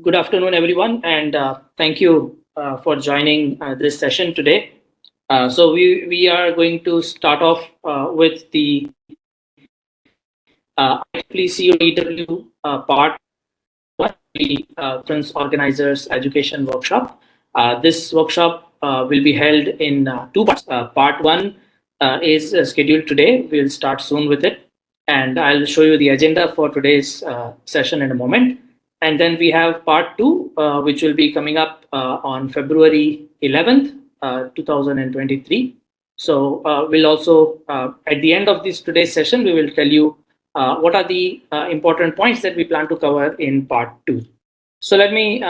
Good afternoon, everyone, and thank you for joining this session today. So we are going to start off with the IEEE part one, the Conference Organizers Education Workshop. This workshop will be held in two parts. Part one is scheduled today. We'll start soon with it, and I'll show you the agenda for today's session in a moment. And then we have part two, which will be coming up on February 11th, 2023. So we'll also, at the end of this today's session, we will tell you what are the important points that we plan to cover in part two. So let me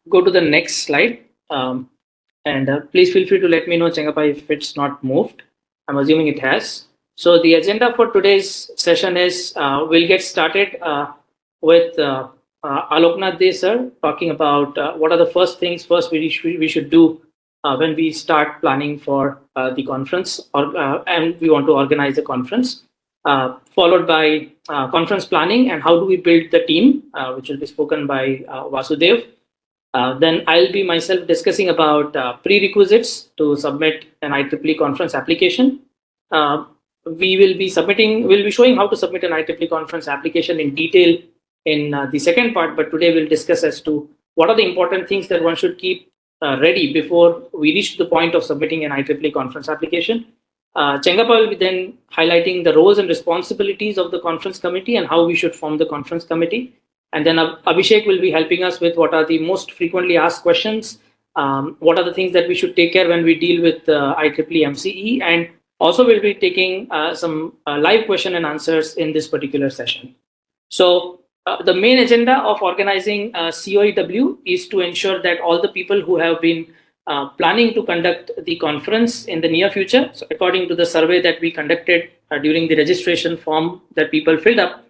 go to the next slide. And please feel free to let me know, Chengapa, if it's not moved. I'm assuming it has. So the agenda for today's session is we'll get started with Aloknath De sir talking about what are the first we should do when we start planning for the conference and we want to organize the conference. Followed by conference planning and how do we build the team, which will be spoken by Vasudev. Then I'll be myself discussing about prerequisites to submit an IEEE conference application. We'll be showing how to submit an IEEE conference application in detail in the second part, but today we'll discuss as to what are the important things that one should keep ready before we reach the point of submitting an IEEE conference application. Chengapa will be then highlighting the roles and responsibilities of the conference committee and how we should form the conference committee. And then Abhishek will be helping us with what are the most frequently asked questions, what are the things that we should take care when we deal with IEEE MCE, and also we'll be taking some live question and answers in this particular session. So the main agenda of organizing COEW is to ensure that all the people who have been planning to conduct the conference in the near future. So according to the survey that we conducted during the registration form that people filled up,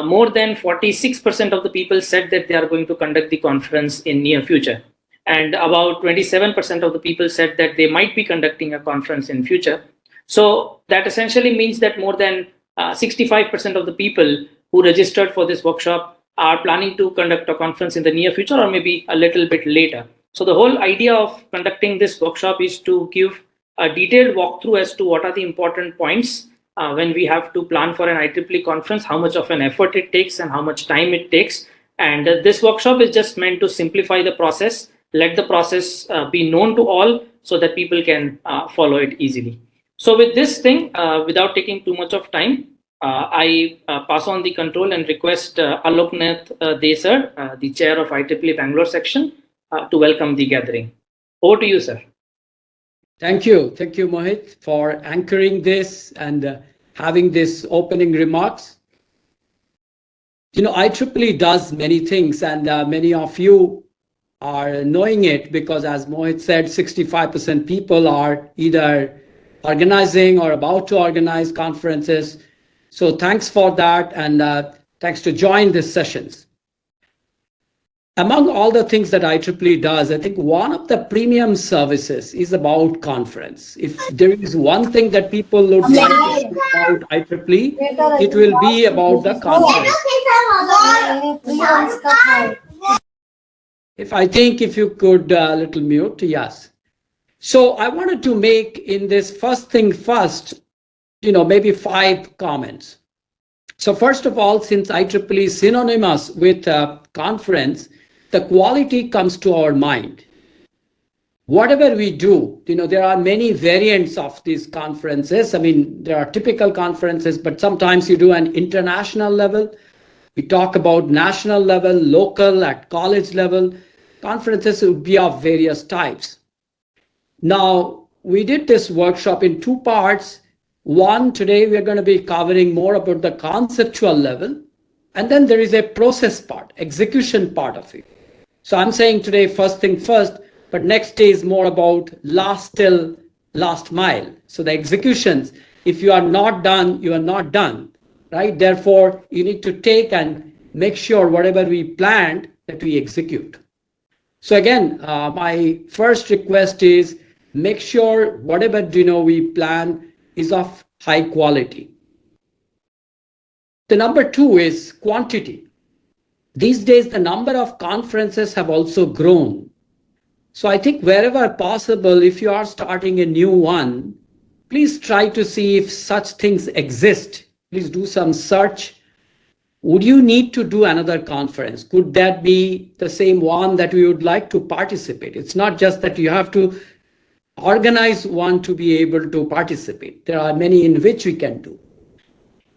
more than 46% of the people said that they are going to conduct the conference in near future. And about 27% of the people said that they might be conducting a conference in future. So that essentially means that more than 65% of the people who registered for this workshop are planning to conduct a conference in the near future or maybe a little bit later. So the whole idea of conducting this workshop is to give a detailed walkthrough as to what are the important points when we have to plan for an IEEE conference, how much of an effort it takes and how much time it takes. And this workshop is just meant to simplify the process, let the process be known to all so that people can follow it easily. So with this thing, without taking too much of time, I pass on the control and request Aloknath De sir, the chair of IEEE Bangalore section, to welcome the gathering. Over to you, sir. Thank you. Thank you, Mohit, for anchoring this and having this opening remarks. You know, IEEE does many things, and many of you are knowing it because, as Mohit said, 65% people are either organizing or about to organize conferences. So thanks for that, and thanks to join these sessions. Among all the things that IEEE does, I think one of the premium services is about conference. If there is one thing that people would like to know about IEEE, it will be about the conference. If you could little mute, yes. So I wanted to make in this first thing first, maybe 5 comments. So first of all, since IEEE is synonymous with conference, the quality comes to our mind. Whatever we do, there are many variants of these conferences. I mean, there are typical conferences, but sometimes you do an international level. We talk about national level, local, at college level. Conferences would be of various types. Now, we did this workshop in 2 parts. One, today we're going to be covering more about the conceptual level. And then there is a process part, execution part of it. So I'm saying today, first thing first, but next day is more about last mile. So the executions, if you are not done, you are not done, right? Therefore, you need to take and make sure whatever we planned that we execute. So again, my first request is make sure whatever we plan is of high quality. The number 2 is quantity. These days, the number of conferences have also grown. So I think wherever possible, if you are starting a new one, please try to see if such things exist. Please do some search. Would you need to do another conference? Could that be the same one that we would like to participate? It's not just that you have to organize one to be able to participate. There are many in which we can do.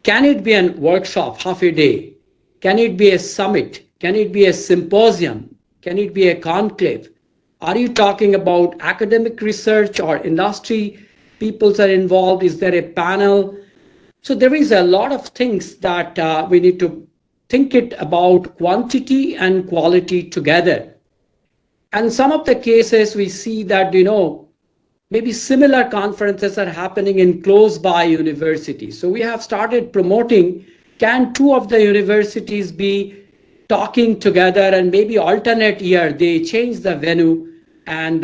Can it be a workshop, half a day? Can it be a summit? Can it be a symposium? Can it be a conclave? Are you talking about academic research or industry peoples are involved? Is there a panel? So there is a lot of things that we need to think it about quantity and quality together. And some of the cases we see that, maybe similar conferences are happening in close by universities. So we have started promoting, can two of the universities be talking together and maybe alternate year, they change the venue and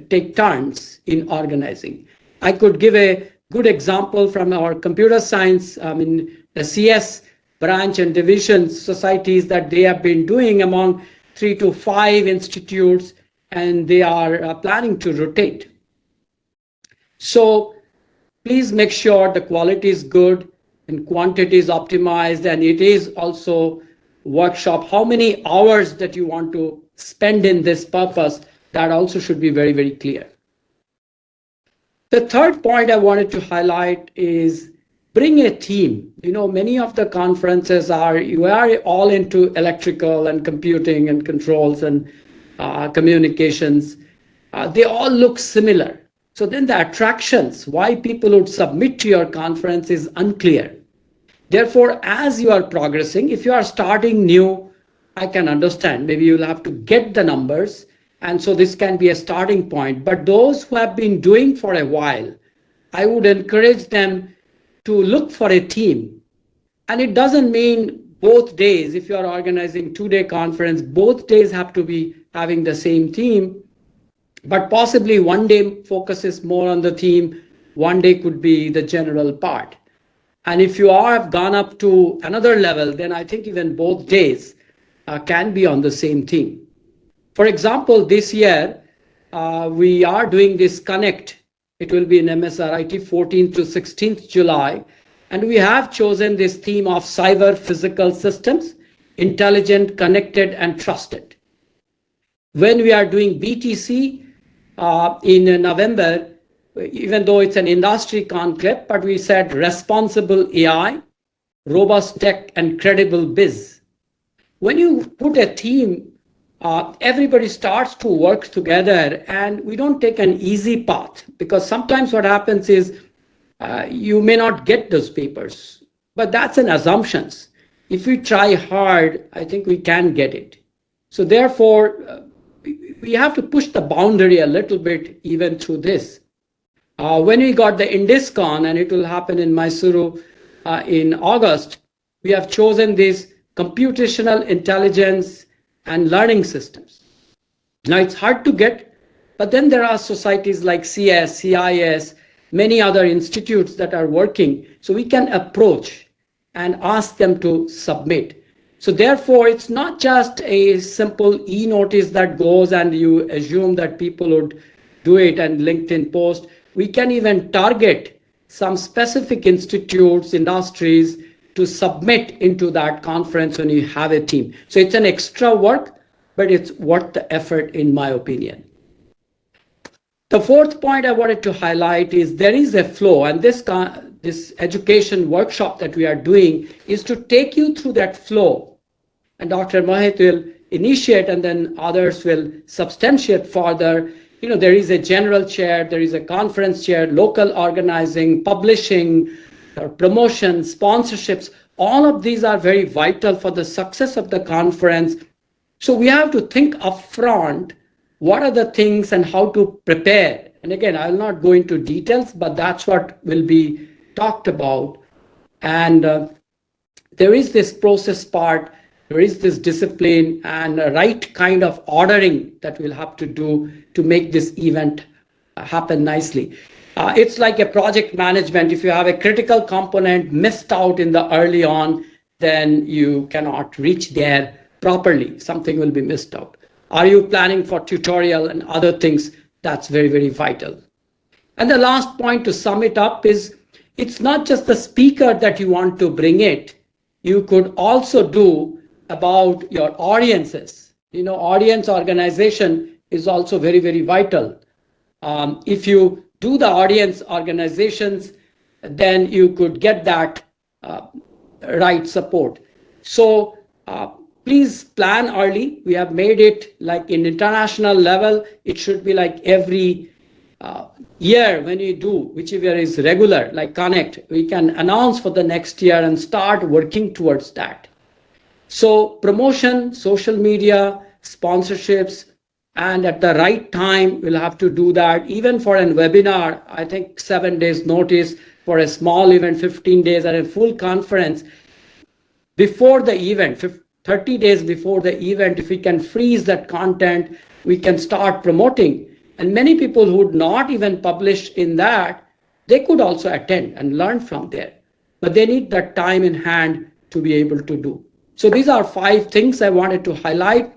take turns in organizing. I could give a good example from our computer science, the CS branch and division societies that they have been doing among 3 to 5 institutes, and they are planning to rotate. So please make sure the quality is good and quantity is optimized, and it is also workshop. How many hours that you want to spend in this purpose, that also should be very, very clear. The third point I wanted to highlight is bring a team. Many of the conferences you are all into electrical and computing and controls and communications. They all look similar. So then the attractions, why people would submit to your conference is unclear. Therefore, as you are progressing, if you are starting new, I can understand. Maybe you'll have to get the numbers. And so this can be a starting point. But those who have been doing for a while, I would encourage them to look for a team. And it doesn't mean both days. If you are organizing 2-day conference, both days have to be having the same theme. But possibly one day focuses more on the theme, one day could be the general part. And if you have gone up to another level, then I think even both days can be on the same theme. For example, this year, we are doing this Connect. It will be in MSRIT 14th to 16th July. And we have chosen this theme of cyber physical systems, intelligent, connected, and trusted. When we are doing BTC in November, even though it's an industry conclave, but we said responsible AI, robust tech, and credible biz. When you put a theme, everybody starts to work together, and we don't take an easy path, because sometimes what happens is you may not get those papers, but that's an assumption. If we try hard, I think we can get it. So therefore, we have to push the boundary a little bit even through this. When we got the IndusCon, and it will happen in Mysuru in August, we have chosen this computational intelligence and learning systems. Now it's hard to get, but then there are societies like CS, CIS, many other institutes that are working, so we can approach and ask them to submit. So therefore, it's not just a simple e-notice that goes and you assume that people would do it and LinkedIn post. We can even target some specific institutes, industries to submit into that conference when you have a team. So it's an extra work, but it's worth the effort in my opinion. The fourth point I wanted to highlight is there is a flow, and this education workshop that we are doing is to take you through that flow. And Dr. Mohit will initiate, and then others will substantiate further. There is a general chair, there is a conference chair, local organizing, publishing, promotion, sponsorships. All of these are very vital for the success of the conference. So we have to think upfront, what are the things and how to prepare. And again, I will not go into details, but that's what will be talked about. And there is this process part, there is this discipline and a right kind of ordering that we'll have to do to make this event happen nicely. It's like a project management. If you have a critical component missed out in the early on, then you cannot reach their properly, something will be missed out. Are you planning for tutorial and other things? That's very, very vital. And the last point to sum it up is it's not just the speaker that you want to bring it. You could also do about your audiences. Audience organization is also very, very vital. If you do the audience organizations, then you could get that right support. So please plan early. We have made it like in international level, it should be like every year when you do, whichever is regular, like Connect, we can announce for the next year and start working towards that. So promotion, social media, sponsorships, and at the right time, we'll have to do that. Even for a webinar, I think 7 days notice. For a small event, 15 days, and a full conference, before the event, 30 days before the event, if we can freeze that content, we can start promoting. And many people who would not even publish in that, they could also attend and learn from there. But they need that time in hand to be able to do. So these are 5 things I wanted to highlight.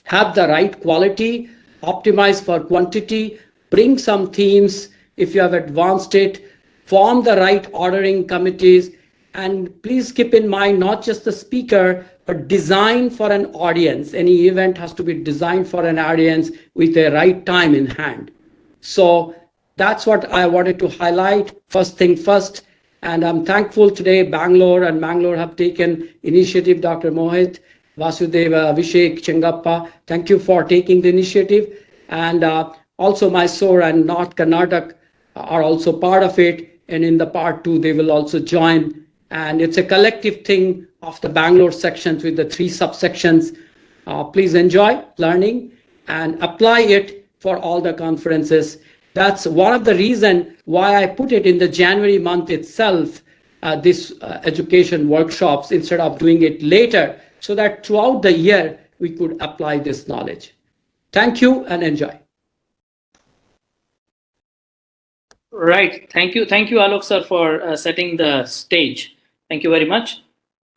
Have the right quality, optimize for quantity, bring some themes if you have advanced it, form the right ordering committees, and please keep in mind not just the speaker, but design for an audience. Any event has to be designed for an audience with the right time in hand. So that's what I wanted to highlight, first thing first. And I'm thankful today Bangalore have taken initiative, Dr. Mohit, Vasudeva, Abhishek, Chengappa. Thank you for taking the initiative. And also Mysore and North Karnataka are also part of it. And in the part 2, they will also join. And it's a collective thing of the Bangalore sections with the 3 subsections. Please enjoy learning and apply it for all the conferences. That's one of the reasons why I put it in the January month itself, this education workshops, instead of doing it later, so that throughout the year, we could apply this knowledge. Thank you and enjoy. Right. Thank you, Alok sir, for setting the stage. Thank you very much.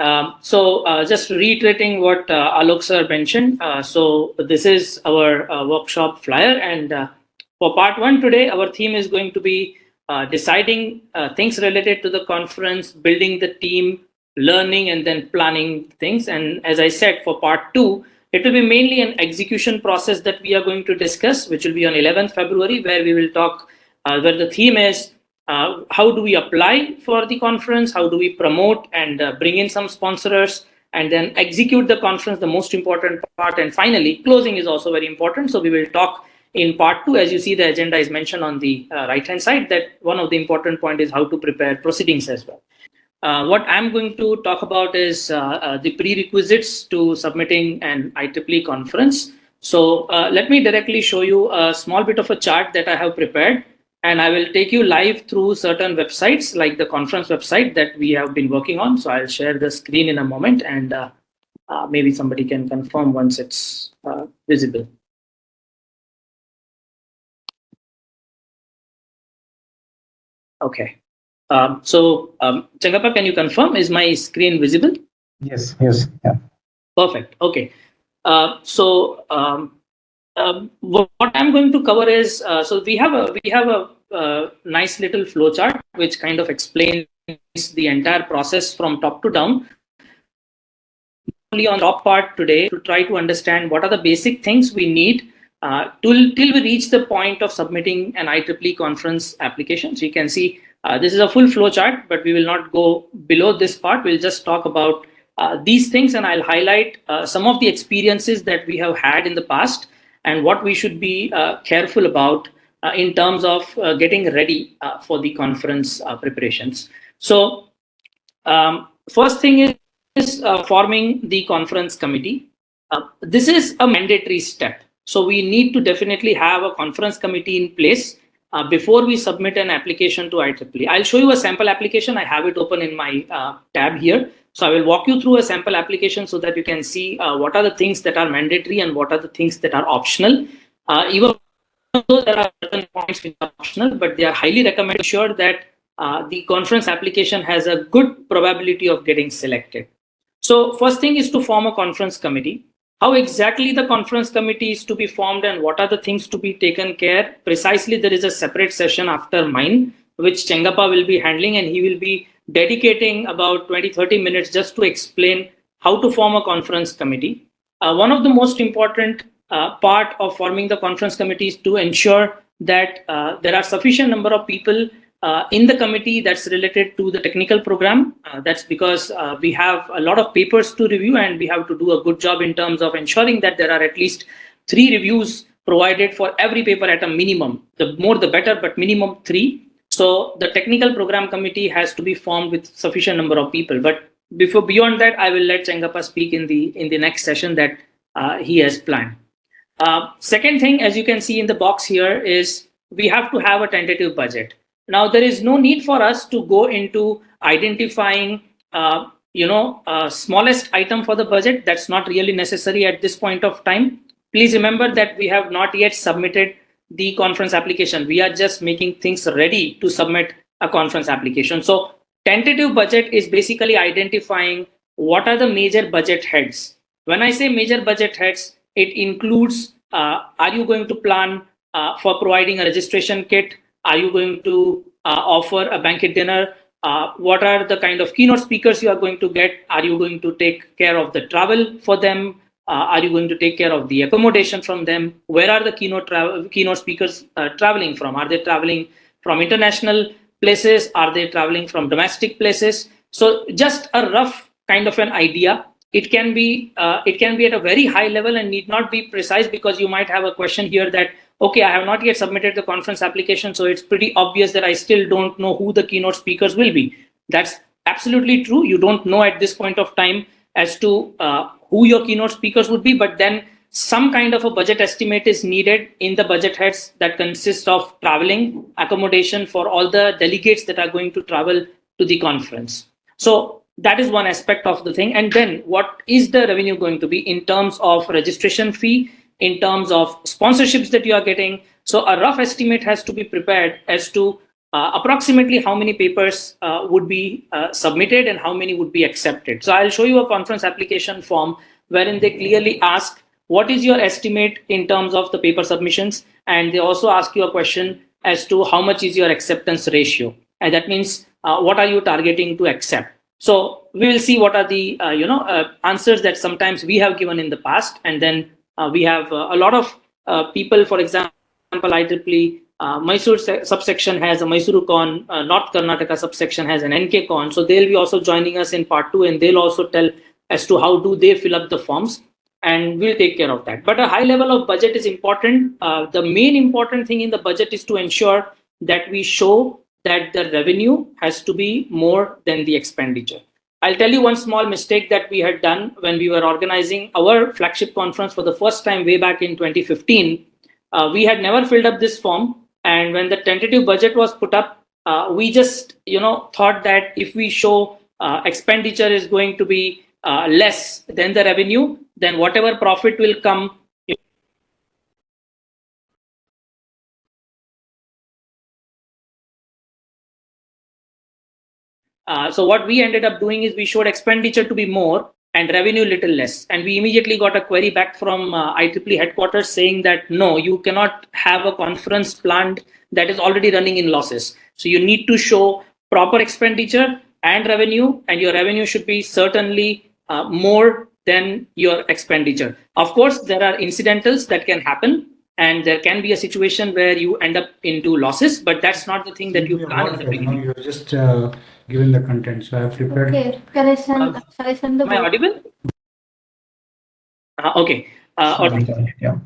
Just reiterating what Alok sir mentioned. So this is our workshop flyer, and for part 1 today, our theme is going to be deciding things related to the conference, building the team, learning, and then planning things. And as I said, for part 2, it will be mainly an execution process that we are going to discuss, which will be on 11th February, where we will talk, where the theme is how do we apply for the conference, how do we promote and bring in some sponsors, and then execute the conference, the most important part. And finally, closing is also very important. So we will talk in part 2, as you see the agenda is mentioned on the right-hand side, that one of the important point is how to prepare proceedings as well. What I'm going to talk about is the prerequisites to submitting an IEEE conference. So let me directly show you a small bit of a chart that I have prepared, and I will take you live through certain websites like the conference website that we have been working on. So I'll share the screen in a moment, and maybe somebody can confirm once it's visible. Okay. Chengappa, can you confirm? Is my screen visible? Yes. Yeah. Perfect. Okay. What I'm going to cover is so we have a nice little flow chart which kind of explains the entire process from top to down. Only on the top part today to try to understand what are the basic things we need till we reach the point of submitting an IEEE conference application. So you can see this is a full flow chart, but we will not go below this part. We'll just talk about these things, and I'll highlight some of the experiences that we have had in the past and what we should be careful about in terms of getting ready for the conference preparations. So first thing is forming the conference committee. This is a mandatory step. So we need to definitely have a conference committee in place before we submit an application to IEEE. I'll show you a sample application. I have it open in my tab here. So I will walk you through a sample application so that you can see what are the things that are mandatory and what are the things that are optional. Even though there are certain points which are optional, but they are highly recommended to ensure that the conference application has a good probability of getting selected. So first thing is to form a conference committee. How exactly the conference committee is to be formed and what are the things to be taken care? Precisely, there is a separate session after mine, which Chengappa will be handling, and he will be dedicating about 20-30 minutes just to explain how to form a conference committee. One of the most important part of forming the conference committee is to ensure that there are sufficient number of people in the committee that's related to the technical program. That's because we have a lot of papers to review and we have to do a good job in terms of ensuring that there are at least 3 reviews provided for every paper at a minimum. The more the better, but minimum 3. So the technical program committee has to be formed with sufficient number of people. But beyond that, I will let Chengappa speak in the next session that he has planned. Second thing, as you can see in the box here, is we have to have a tentative budget. Now, there is no need for us to go into identifying, smallest item for the budget. That's not really necessary at this point of time. Please remember that we have not yet submitted the conference application. We are just making things ready to submit a conference application. So tentative budget is basically identifying what are the major budget heads. When I say major budget heads, it includes, are you going to plan for providing a registration kit? Are you going to offer a banquet dinner? What are the kind of keynote speakers you are going to get? Are you going to take care of the travel for them? Are you going to take care of the accommodation from them? Where are the keynote speakers traveling from? Are they traveling from international places? Are they traveling from domestic places? So just a rough kind of an idea. It can be at a very high level and need not be precise, because you might have a question here that, okay, I have not yet submitted the conference application, so it's pretty obvious that I still don't know who the keynote speakers will be. That's absolutely true. You don't know at this point of time as to who your keynote speakers would be, but then some kind of a budget estimate is needed in the budget heads that consist of traveling, accommodation for all the delegates that are going to travel to the conference. So that is one aspect of the thing. And then what is the revenue going to be in terms of registration fee, in terms of sponsorships that you are getting? So a rough estimate has to be prepared as to approximately how many papers would be submitted and how many would be accepted. So I'll show you a conference application form wherein they clearly ask, what is your estimate in terms of the paper submissions? And they also ask you a question as to how much is your acceptance ratio. And that means what are you targeting to accept? So we will see what are the answers that sometimes we have given in the past. And then we have a lot of people, for example, IEEE Mysore subsection has a Mysuru Con, North Karnataka subsection has an NK Con. So they'll be also joining us in part 2, and they'll also tell as to how do they fill up the forms, and we'll take care of that. But a high level of budget is important. The main important thing in the budget is to ensure that we show that the revenue has to be more than the expenditure. I'll tell you one small mistake that we had done when we were organizing our flagship conference for the first time way back in 2015. We had never filled up this form. And when the tentative budget was put up, we just thought that if we show expenditure is going to be less than the revenue, then whatever profit will come. So what we ended up doing is we showed expenditure to be more and revenue little less. And we immediately got a query back from IEEE headquarters saying that, no, you cannot have a conference planned that is already running in losses. So you need to show proper expenditure and revenue, and your revenue should be certainly more than your expenditure. Of course, there are incidentals that can happen, and there can be a situation where you end up into losses, but that's not the thing that you plan in the beginning. You're just given the content, so I have prepared. Okay, can I send? Shall I send the? Am I audible? Okay. Yeah.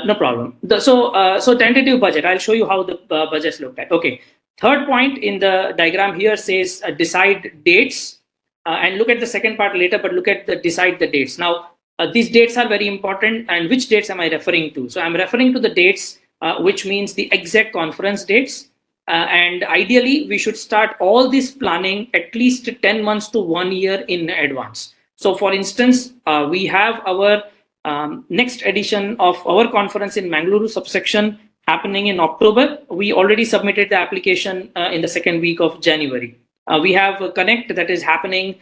No problem. So tentative budget. I'll show you how the budgets look like. Okay. Third point in the diagram here says decide dates, and look at the second part later. But look at the decide the dates. Now these dates are very important. And which dates am I referring to? So I'm referring to the dates, which means the exact conference dates. And ideally, we should start all this planning at least 10 months to 1 year in advance. So for instance, we have our next edition of our conference in Mangaluru subsection happening in October. We already submitted the application in the second week of January. We have a Connect that is happening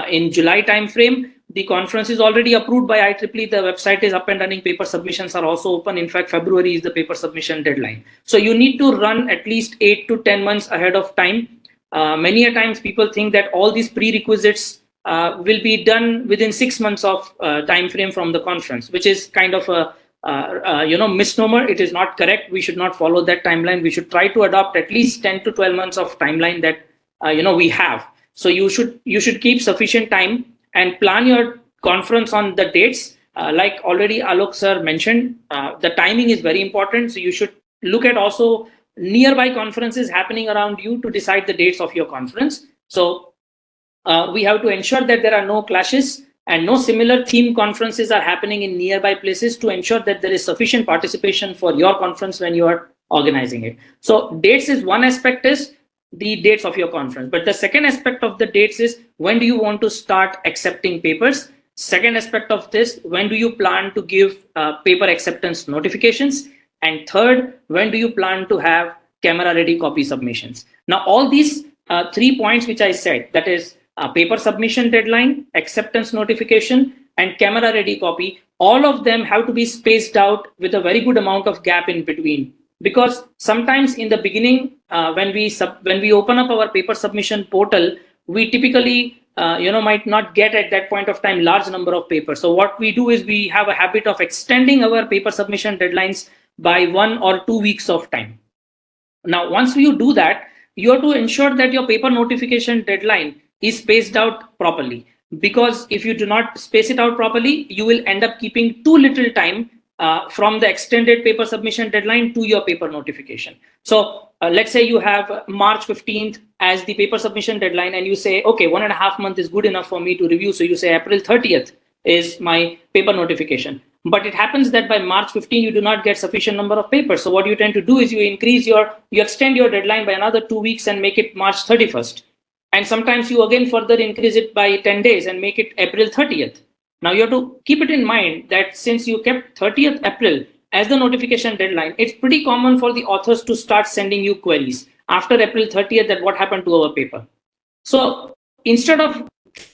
in July timeframe. The conference is already approved by IEEE. The website is up and running. Paper submissions are also open. In fact, February is the paper submission deadline. So you need to run at least 8 to 10 months ahead of time. Many a times people think that all these prerequisites will be done within 6 months of time frame from the conference, which is kind of a misnomer. It is not correct. We should not follow that timeline. We should try to adopt at least 10 to 12 months of timeline that we have. So you should keep sufficient time and plan your conference on the dates. Like already Alok sir mentioned, the timing is very important. So you should look at also nearby conferences happening around you to decide the dates of your conference. So we have to ensure that there are no clashes and no similar theme conferences are happening in nearby places to ensure that there is sufficient participation for your conference when you are organizing it. So dates is one aspect, is the dates of your conference. But the second aspect of the dates is when do you want to start accepting papers? Second aspect of this, when do you plan to give paper acceptance notifications? And third, when do you plan to have camera ready copy submissions? Now, all these 3 points which I said, that is paper submission deadline, acceptance notification, and camera ready copy, all of them have to be spaced out with a very good amount of gap in between. Because sometimes in the beginning, when we open up our paper submission portal, we typically might not get at that point of time large number of papers. So what we do is we have a habit of extending our paper submission deadlines by 1 or 2 weeks of time. Now, once you do that, you have to ensure that your paper notification deadline is spaced out properly. Because if you do not space it out properly, you will end up keeping too little time from the extended paper submission deadline to your paper notification. So let's say you have March 15th as the paper submission deadline, and you say, okay, 1.5 months is good enough for me to review. So you say April 30th is my paper notification. But it happens that by March 15, you do not get sufficient number of papers. So what you tend to do is you extend your deadline by another 2 weeks and make it March 31st. And sometimes you again further increase it by 10 days and make it April 30th. Now you have to keep it in mind that since you kept 30th April as the notification deadline, it's pretty common for the authors to start sending you queries after April 30th that what happened to our paper. So instead of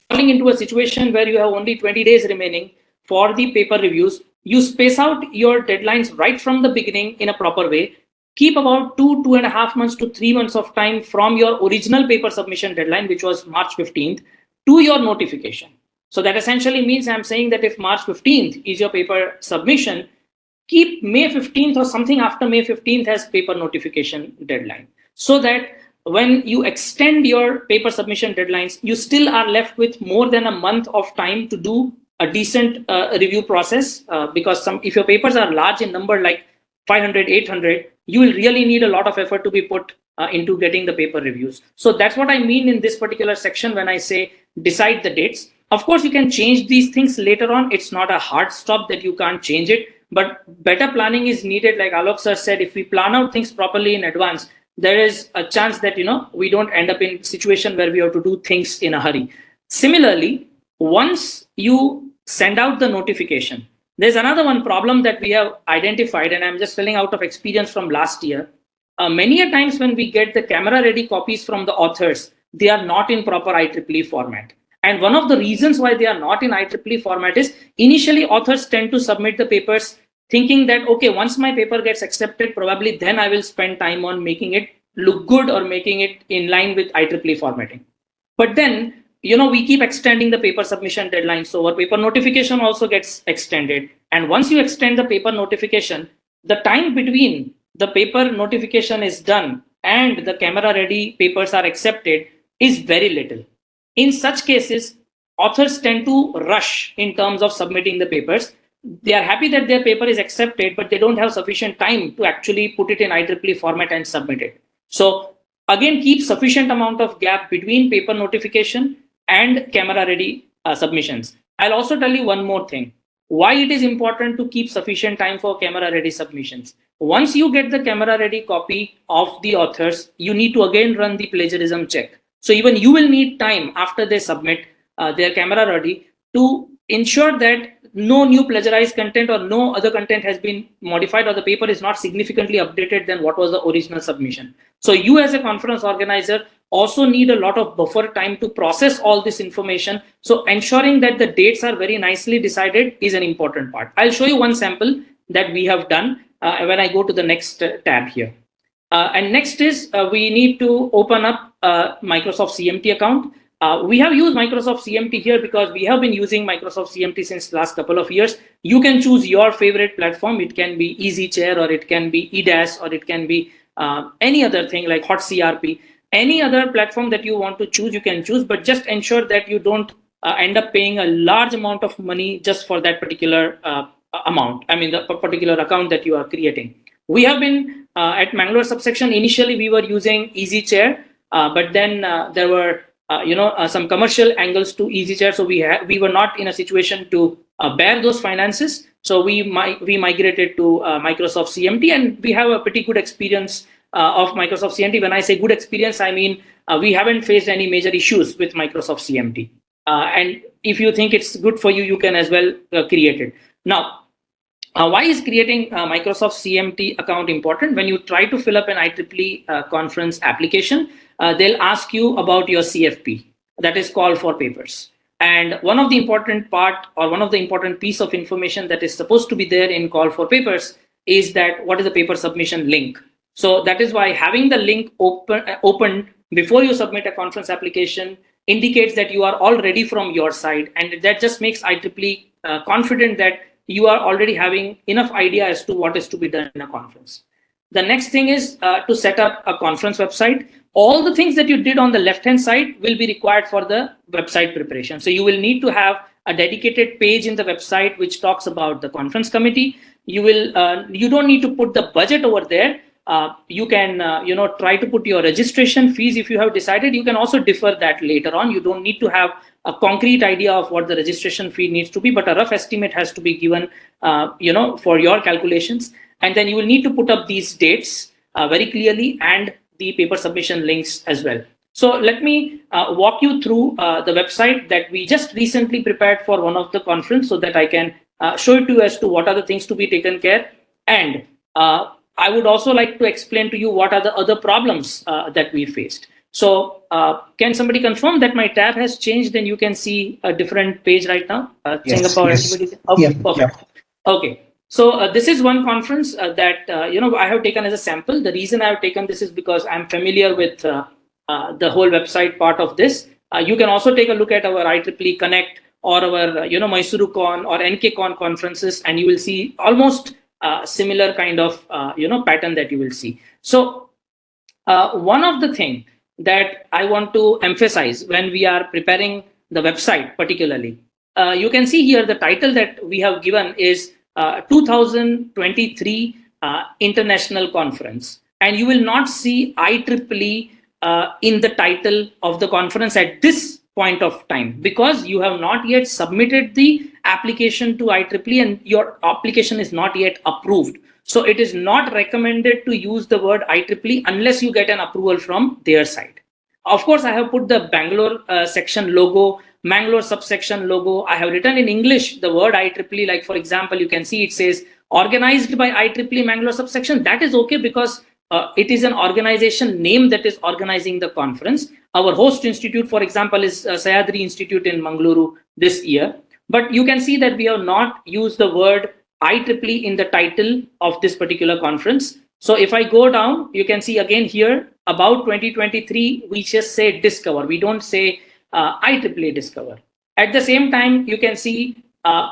falling into a situation where you have only 20 days remaining for the paper reviews, you space out your deadlines right from the beginning in a proper way. Keep about 2.5 months to 3 months of time from your original paper submission deadline, which was March 15th, to your notification. So that essentially means I'm saying that if March 15th is your paper submission, keep May 15th or something after May 15th as paper notification deadline. So that when you extend your paper submission deadlines, you still are left with more than a month of time to do a decent review process. Because if your papers are large in number, like 500, 800, you will really need a lot of effort to be put into getting the paper reviews. So that's what I mean in this particular section when I say decide the dates. Of course, you can change these things later on. It's not a hard stop that you can't change it, but better planning is needed. Like Alok sir said, if we plan out things properly in advance, there is a chance that we don't end up in a situation where we have to do things in a hurry. Similarly, once you send out the notification, there's another one problem that we have identified, and I'm just telling out of experience from last year. Many a times when we get the camera ready copies from the authors, they are not in proper IEEE format. And one of the reasons why they are not in IEEE format is initially authors tend to submit the papers thinking that, okay, once my paper gets accepted, probably then I will spend time on making it look good or making it in line with IEEE formatting. But then, we keep extending the paper submission deadline. So our paper notification also gets extended. And once you extend the paper notification, the time between the paper notification is done and the camera ready papers are accepted is very little. In such cases, authors tend to rush in terms of submitting the papers. They are happy that their paper is accepted, but they don't have sufficient time to actually put it in IEEE format and submit it. So again, keep sufficient amount of gap between paper notification and camera ready submissions. I'll also tell you one more thing, why it is important to keep sufficient time for camera ready submissions. Once you get the camera ready copy of the authors, you need to again run the plagiarism check. So even you will need time after they submit their camera ready to ensure that no new plagiarized content or no other content has been modified or the paper is not significantly updated than what was the original submission. So you as a conference organizer also need a lot of buffer time to process all this information. So ensuring that the dates are very nicely decided is an important part. I'll show you one sample that we have done when I go to the next tab here. And next is we need to open up Microsoft CMT account. We have used Microsoft CMT here because we have been using Microsoft CMT since last couple of years. You can choose your favorite platform. It can be EasyChair, or it can be EDAS, or it can be any other thing like Hot CRP. Any other platform that you want to choose, you can choose, but just ensure that you don't end up paying a large amount of money just for that particular amount. I mean, the particular account that you are creating. We have been at Mangalore subsection. Initially, we were using EasyChair, but then there were some commercial angles to EasyChair, so we were not in a situation to bear those finances. So we migrated to Microsoft CMT, and we have a pretty good experience of Microsoft CMT. When I say good experience, I mean we haven't faced any major issues with Microsoft CMT. And if you think it's good for you, you can as well create it. Now, why is creating a Microsoft CMT account important? When you try to fill up an IEEE conference application, they'll ask you about your CFP, that is call for papers. And one of the important part, or one of the important piece of information that is supposed to be there in call for papers is that what is the paper submission link. So that is why having the link open before you submit a conference application indicates that you are all ready from your side, and that just makes IEEE confident that you are already having enough idea as to what is to be done in a conference. The next thing is to set up a conference website. All the things that you did on the left-hand side will be required for the website preparation. So you will need to have a dedicated page in the website which talks about the conference committee. You don't need to put the budget over there. You can try to put your registration fees if you have decided. You can also defer that later on. You don't need to have a concrete idea of what the registration fee needs to be, but a rough estimate has to be given for your calculations. And then you will need to put up these dates very clearly, and the paper submission links as well. So let me walk you through the website that we just recently prepared for one of the conference, so that I can show it to you as to what are the things to be taken care. And I would also like to explain to you what are the other problems that we faced. So can somebody confirm that my tab has changed and you can see a different page right now? Yes, Singapore, yes. everybody? Okay, Yeah, perfect. yeah. Okay. So this is one conference that I have taken as a sample. The reason I have taken this is because I'm familiar with the whole website part of this. You can also take a look at our IEEE Connect or our MysuruCon or NKCon conferences, and you will see almost similar kind of pattern that you will see. So one of the things that I want to emphasize when we are preparing the website particularly, you can see here the title that we have given is 2023 International Conference, and you will not see IEEE in the title of the conference at this point of time, because you have not yet submitted the application to IEEE and your application is not yet approved. So it is not recommended to use the word IEEE unless you get an approval from their side. Of course, I have put the Bangalore section logo, Mangalore subsection logo. I have written in English the word IEEE, like for example, you can see it says organized by IEEE Mangalore subsection. That is okay because it is an organization name that is organizing the conference. Our host institute, for example, is Sahyadri Institute in Mangaluru this year. But you can see that we have not used the word IEEE in the title of this particular conference. So if I go down, you can see again here about 2023, we just say Discover. We don't say IEEE Discover. At the same time, you can see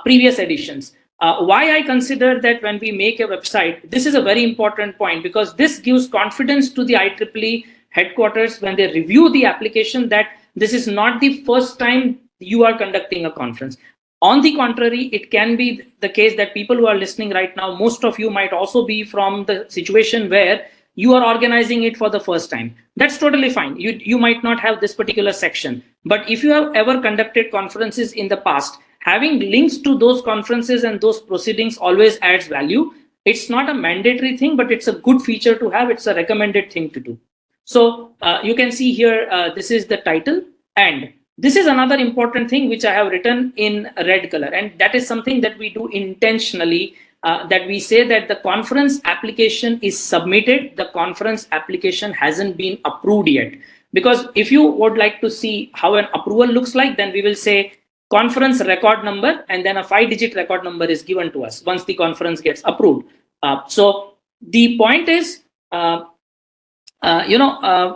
previous editions. Why I consider that when we make a website, this is a very important point, because this gives confidence to the IEEE headquarters when they review the application that this is not the first time you are conducting a conference. On the contrary, it can be the case that people who are listening right now, most of you might also be from the situation where you are organizing it for the first time. That's totally fine. You might not have this particular section, but if you have ever conducted conferences in the past, having links to those conferences and those proceedings always adds value. It's not a mandatory thing, but it's a good feature to have. It's a recommended thing to do. So you can see here, this is the title, and this is another important thing which I have written in red color, and that is something that we do intentionally, that we say that the conference application is submitted, the conference application hasn't been approved yet. Because if you would like to see how an approval looks like, then we will say conference record number, and then a 5-digit record number is given to us once the conference gets approved. So the point is,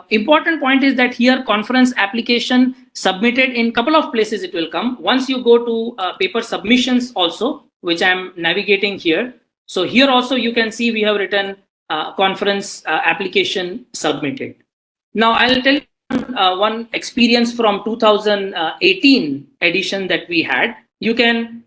important point is that here conference application submitted in couple of places it will come. Once you go to paper submissions also, which I'm navigating here. So here also you can see we have written conference application submitted. Now I'll tell you one experience from 2018 edition that we had. You can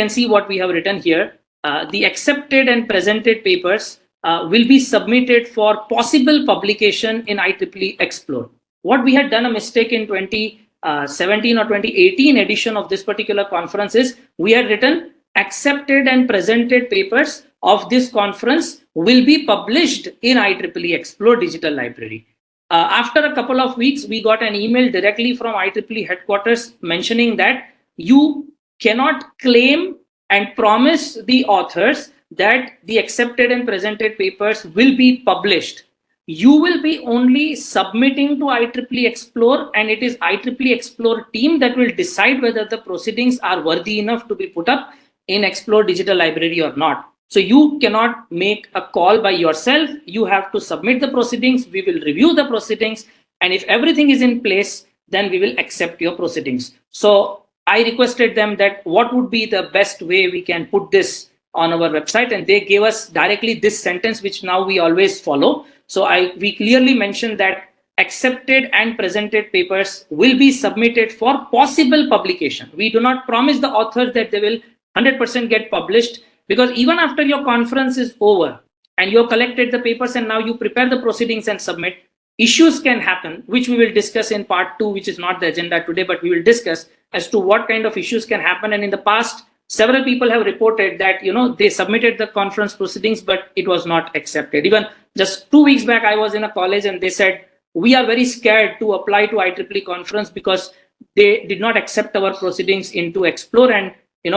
see what we have written here. The accepted and presented papers will be submitted for possible publication in IEEE Explore. What we had done a mistake in 2017 or 2018 edition of this particular conference is we had written accepted and presented papers of this conference will be published in IEEE Explore Digital Library. After a couple of weeks, we got an email directly from IEEE headquarters mentioning that you cannot claim and promise the authors that the accepted and presented papers will be published. You will be only submitting to IEEE Explore, and it is IEEE Explore team that will decide whether the proceedings are worthy enough to be put up in Explore Digital Library or not. So you cannot make a call by yourself. You have to submit the proceedings. We will review the proceedings. And if everything is in place, then we will accept your proceedings. So I requested them that what would be the best way we can put this on our website. And they gave us directly this sentence, which now we always follow. So we clearly mentioned that accepted and presented papers will be submitted for possible publication. We do not promise the authors that they will 100% get published, because even after your conference is over and you have collected the papers and now you prepare the proceedings and submit, issues can happen, which we will discuss in part 2, which is not the agenda today, but we will discuss as to what kind of issues can happen. And in the past, several people have reported that, they submitted the conference proceedings, but it was not accepted. Even just 2 weeks back, I was in a college and they said, we are very scared to apply to IEEE conference because they did not accept our proceedings into Explore, and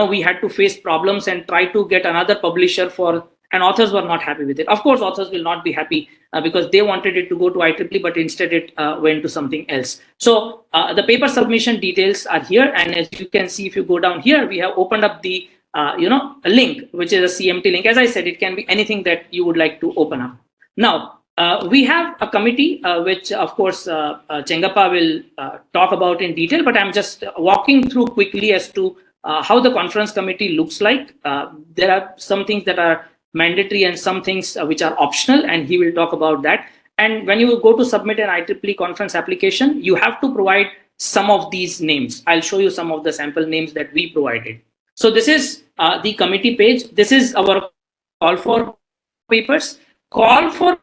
we had to face problems and try to get another publisher and authors were not happy with it. Of course, authors will not be happy because they wanted it to go to IEEE, but instead it went to something else. So the paper submission details are here. And as you can see, if you go down here, we have opened up the, a link, which is a CMT link. As I said, it can be anything that you would like to open up. Now, we have a committee, which of course, Chengappa will talk about in detail, but I'm just walking through quickly as to how the conference committee looks like. There are some things that are mandatory and some things which are optional, and he will talk about that. And when you go to submit an IEEE conference application, you have to provide some of these names. I'll show you some of the sample names that we provided. So this is the committee page. This is our call for papers. Call for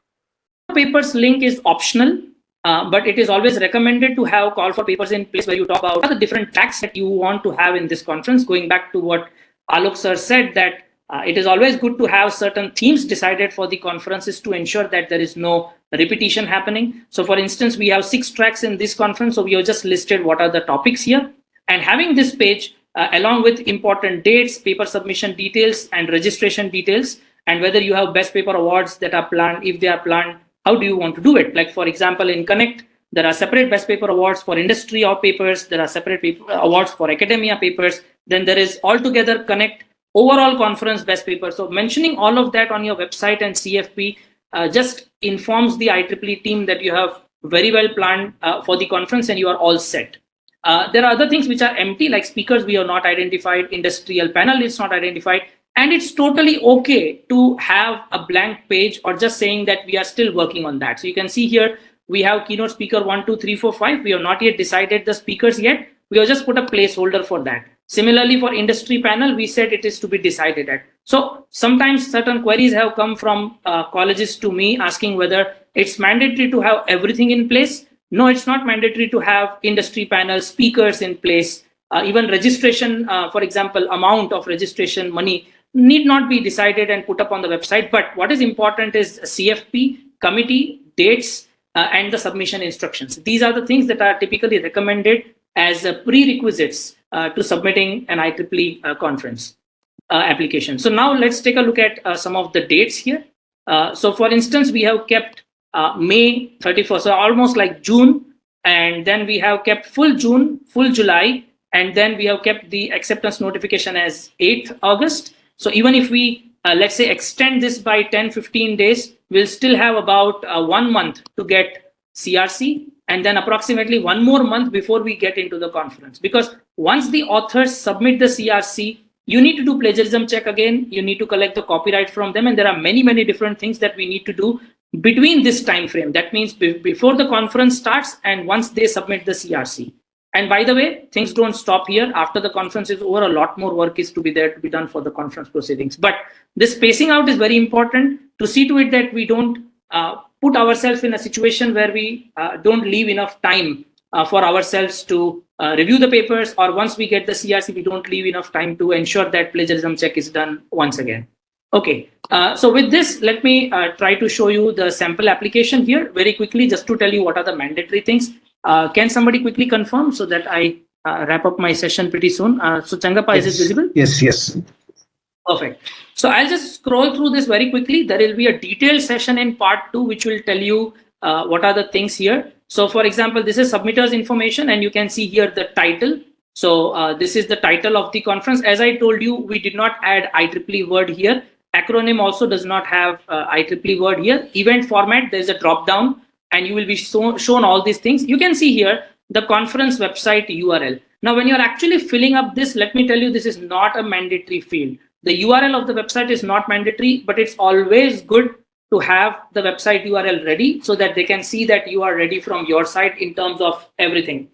papers link is optional. But it is always recommended to have call for papers in place where you talk about the different tracks that you want to have in this conference. Going back to what Alok sir said, that it is always good to have certain themes decided for the conferences to ensure that there is no repetition happening. So for instance, we have 6 tracks in this conference. So we have just listed what are the topics here. And having this page along with important dates, paper submission details, and registration details, and whether you have best paper awards that are planned, if they are planned, how do you want to do it? Like, for example, in Connect, there are separate best paper awards for industry or papers. There are separate awards for academia papers. Then there is altogether Connect overall conference best paper. So mentioning all of that on your website and CFP just informs the IEEE team that you have very well planned for the conference and you are all set. There are other things which are empty, like speakers we have not identified, industrial panel is not identified. And it's totally okay to have a blank page or just saying that we are still working on that. So you can see here, we have keynote speaker 1, 2, 3, 4, 5. We have not yet decided the speakers yet. We have just put a placeholder for that. Similarly, for industry panel, we said it is to be decided at. So sometimes certain queries have come from colleges to me asking whether it's mandatory to have everything in place. No, it's not mandatory to have industry panel speakers in place. Even registration, for example, amount of registration money need not be decided and put up on the website. But what is important is CFP, committee, dates, and the submission instructions. These are the things that are typically recommended as prerequisites to submitting an IEEE conference application. So now let's take a look at some of the dates here. So for instance, we have kept May 31st, so almost like June and then we have kept full June, full July, and then we have kept the acceptance notification as 8th August. So even if we, let's say, extend this by 10-15 days, we'll still have about 1 month to get CRC, and then approximately 1 more month before we get into the conference. Because once the authors submit the CRC, you need to do plagiarism check again, you need to collect the copyright from them, and there are many different things that we need to do between this time frame. That means before the conference starts and once they submit the CRC. And by the way, things don't stop here. After the conference is over, a lot more work is to be there to be done for the conference proceedings. But this spacing out is very important to see to it that we don't put ourselves in a situation where we don't leave enough time for ourselves to review the papers, or once we get the CRC, we don't leave enough time to ensure that plagiarism check is done once again. Okay, so with this, let me try to show you the sample application here very quickly, just to tell you what are the mandatory things. Can somebody quickly confirm so that I wrap up my session pretty soon? So Changappa, Yes. is it visible? Yes. Perfect. So I'll just scroll through this very quickly. There will be a detailed session in part 2, which will tell you what are the things here. So for example, this is submitters information, and you can see here the title. So this is the title of the conference. As I told you, we did not add IEEE word here. Acronym also does not have IEEE word here. Event format, there's a drop down, and you will be shown all these things. You can see here the conference website URL. Now, when you're actually filling up this, let me tell you, this is not a mandatory field. The URL of the website is not mandatory, but it's always good to have the website URL ready so that they can see that you are ready from your side in terms of everything.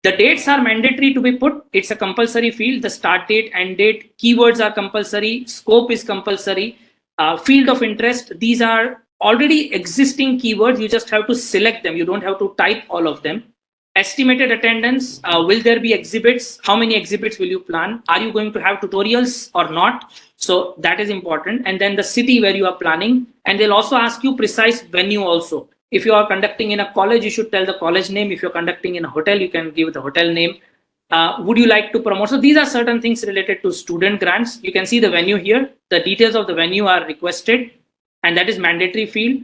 The dates are mandatory to be put. It's a compulsory field. The start date, end date, keywords are compulsory, scope is compulsory, field of interest. These are already existing keywords. You just have to select them. You don't have to type all of them. Estimated attendance, will there be exhibits? How many exhibits will you plan? Are you going to have tutorials or not? So that is important. And then the city where you are planning. And they'll also ask you precise venue also. If you are conducting in a college, you should tell the college name. If you're conducting in a hotel, you can give the hotel name. Would you like to promote? So these are certain things related to student grants. You can see the venue here. The details of the venue are requested, and that is mandatory field.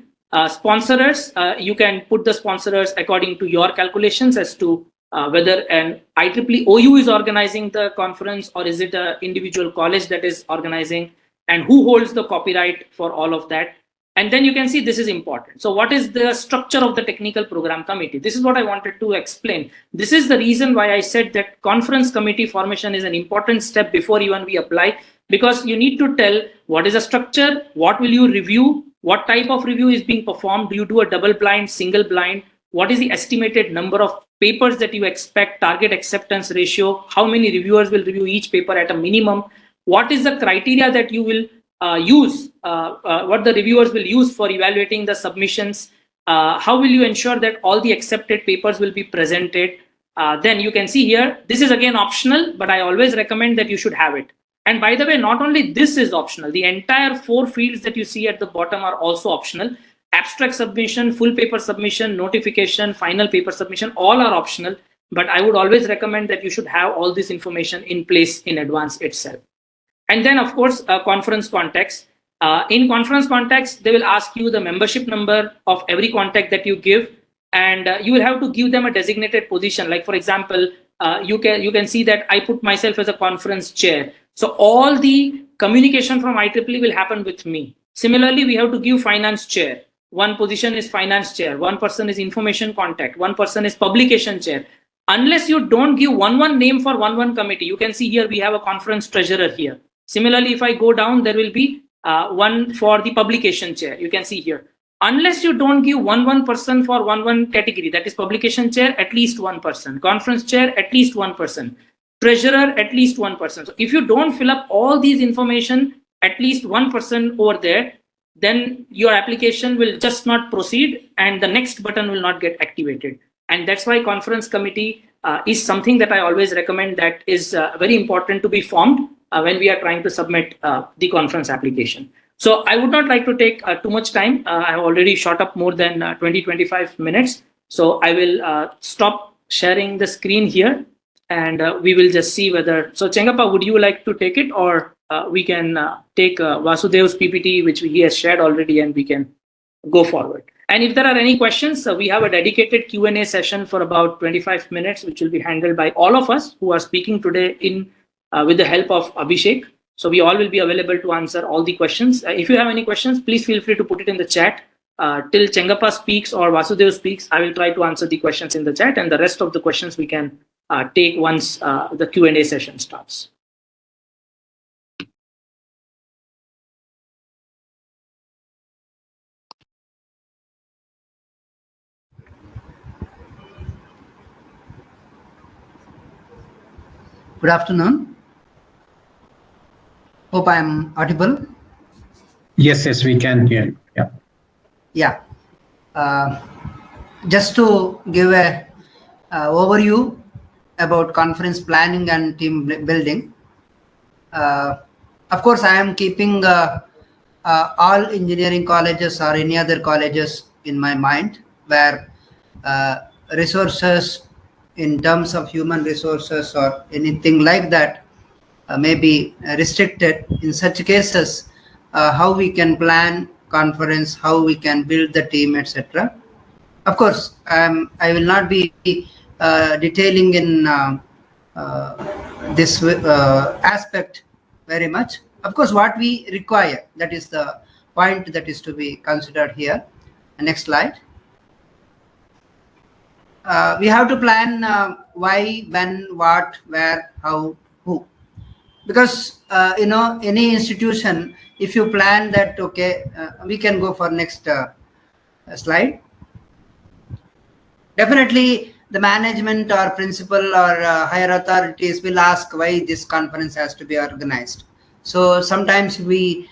Sponsors, you can put the sponsors according to your calculations as to whether an IEEE OU is organizing the conference, or is it an individual college that is organizing, and who holds the copyright for all of that. And then you can see this is important. So what is the structure of the technical program committee? This is what I wanted to explain. This is the reason why I said that conference committee formation is an important step before even we apply, because you need to tell what is the structure, what will you review, what type of review is being performed. Do you do a double blind, single blind? What is the estimated number of papers that you expect, target acceptance ratio? How many reviewers will review each paper at a minimum? What is the criteria that you will use, what the reviewers will use for evaluating the submissions? How will you ensure that all the accepted papers will be presented? Then you can see here, this is again optional, but I always recommend that you should have it. And by the way, not only this is optional, the entire 4 fields that you see at the bottom are also optional. Abstract submission, full paper submission, notification, final paper submission, all are optional. But I would always recommend that you should have all this information in place in advance itself. And then, of course, conference contacts. In conference contacts, they will ask you the membership number of every contact that you give, and you will have to give them a designated position. Like, for example, you can see that I put myself as a conference chair. So all the communication from IEEE will happen with me. Similarly, we have to give finance chair. One position is finance chair. One person is information contact. One person is publication chair. Unless you don't give one name for one committee, you can see here we have a conference treasurer here. Similarly, if I go down, there will be one for the publication chair. You can see here. Unless you don't give one person for one category, that is publication chair, at least one person. Conference chair, at least one person. Treasurer, at least one person. So if you don't fill up all these information, at least one person over there, then your application will just not proceed and the next button will not get activated. And that's why conference committee is something that I always recommend, that is very important to be formed when we are trying to submit the conference application. So I would not like to take too much time. I have already shot up more than 20-25 minutes. So I will stop sharing the screen here, and we will just see whether, so Chengappa, would you like to take it, or we can take Vasudev's PPT, which he has shared already, and we can go forward. And if there are any questions, we have a dedicated Q&A session for about 25 minutes, which will be handled by all of us who are speaking today with the help of Abhishek. So we all will be available to answer all the questions. If you have any questions, please feel free to put it in the chat. Till Chengappa speaks or Vasudev speaks, I will try to answer the questions in the chat, and the rest of the questions we can take once the Q&A session starts. Good afternoon. Hope I am audible. Yes, we can hear. Yeah. Yeah. Just to give a overview about conference planning and team building. Of course, I am keeping all engineering colleges or any other colleges in my mind, where resources in terms of human resources or anything like that may be restricted. In such cases, how we can plan conference, how we can build the team, etc. Of course, I will not be detailing in this aspect very much. Of course, what we require, that is the point that is to be considered here. Next slide. We have to plan why, when, what, where, how, who. Because any institution, if you plan that, okay, we can go for next slide. Definitely the management or principal or higher authorities will ask why this conference has to be organized. So sometimes we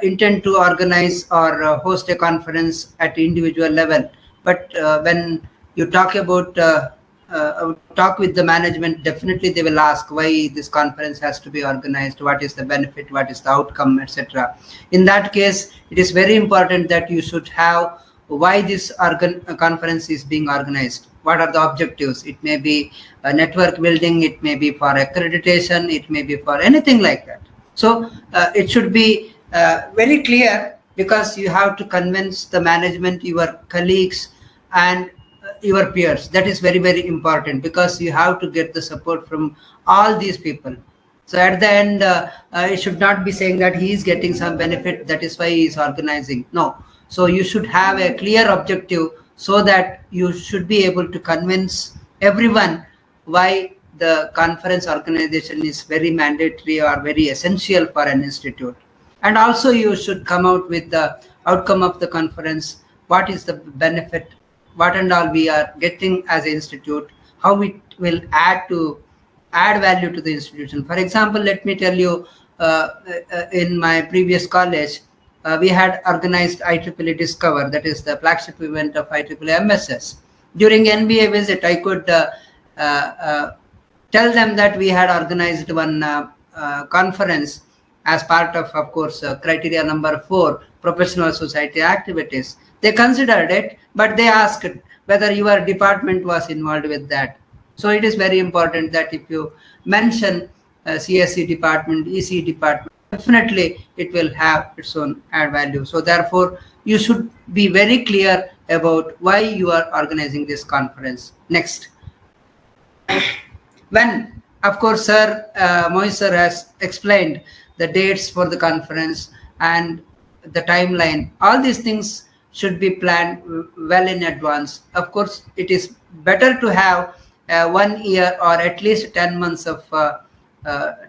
intend to organize or host a conference at individual level, but when you talk about talk with the management, definitely they will ask why this conference has to be organized, what is the benefit, what is the outcome, etc. In that case, it is very important that you should have why this conference is being organized, what are the objectives. It may be a network building, it may be for accreditation, it may be for anything like that. So it should be very clear, because you have to convince the management, your colleagues, and your peers. That is very, very important, because you have to get the support from all these people. So at the end, it should not be saying that he is getting some benefit, that is why he is organizing. No. So you should have a clear objective, so that you should be able to convince everyone why the conference organization is very mandatory or very essential for an institute. And also you should come out with the outcome of the conference, what is the benefit, what and all we are getting as an institute, how it will add value to the institution. For example, let me tell you, in my previous college, we had organized IEEE Discover, that is the flagship event of IEEE MSS. During NBA visit, I could tell them that we had organized one conference as part of course, criteria number 4, professional society activities. They considered it, but they asked whether your department was involved with that. So it is very important that if you mention CSE department, EC department, definitely it will have its own add value. So therefore, you should be very clear about why you are organizing this conference. Next. When, of course, Sir Moise sir has explained the dates for the conference and the timeline, all these things should be planned well in advance. Of course, it is better to have 1 year or at least 10 months of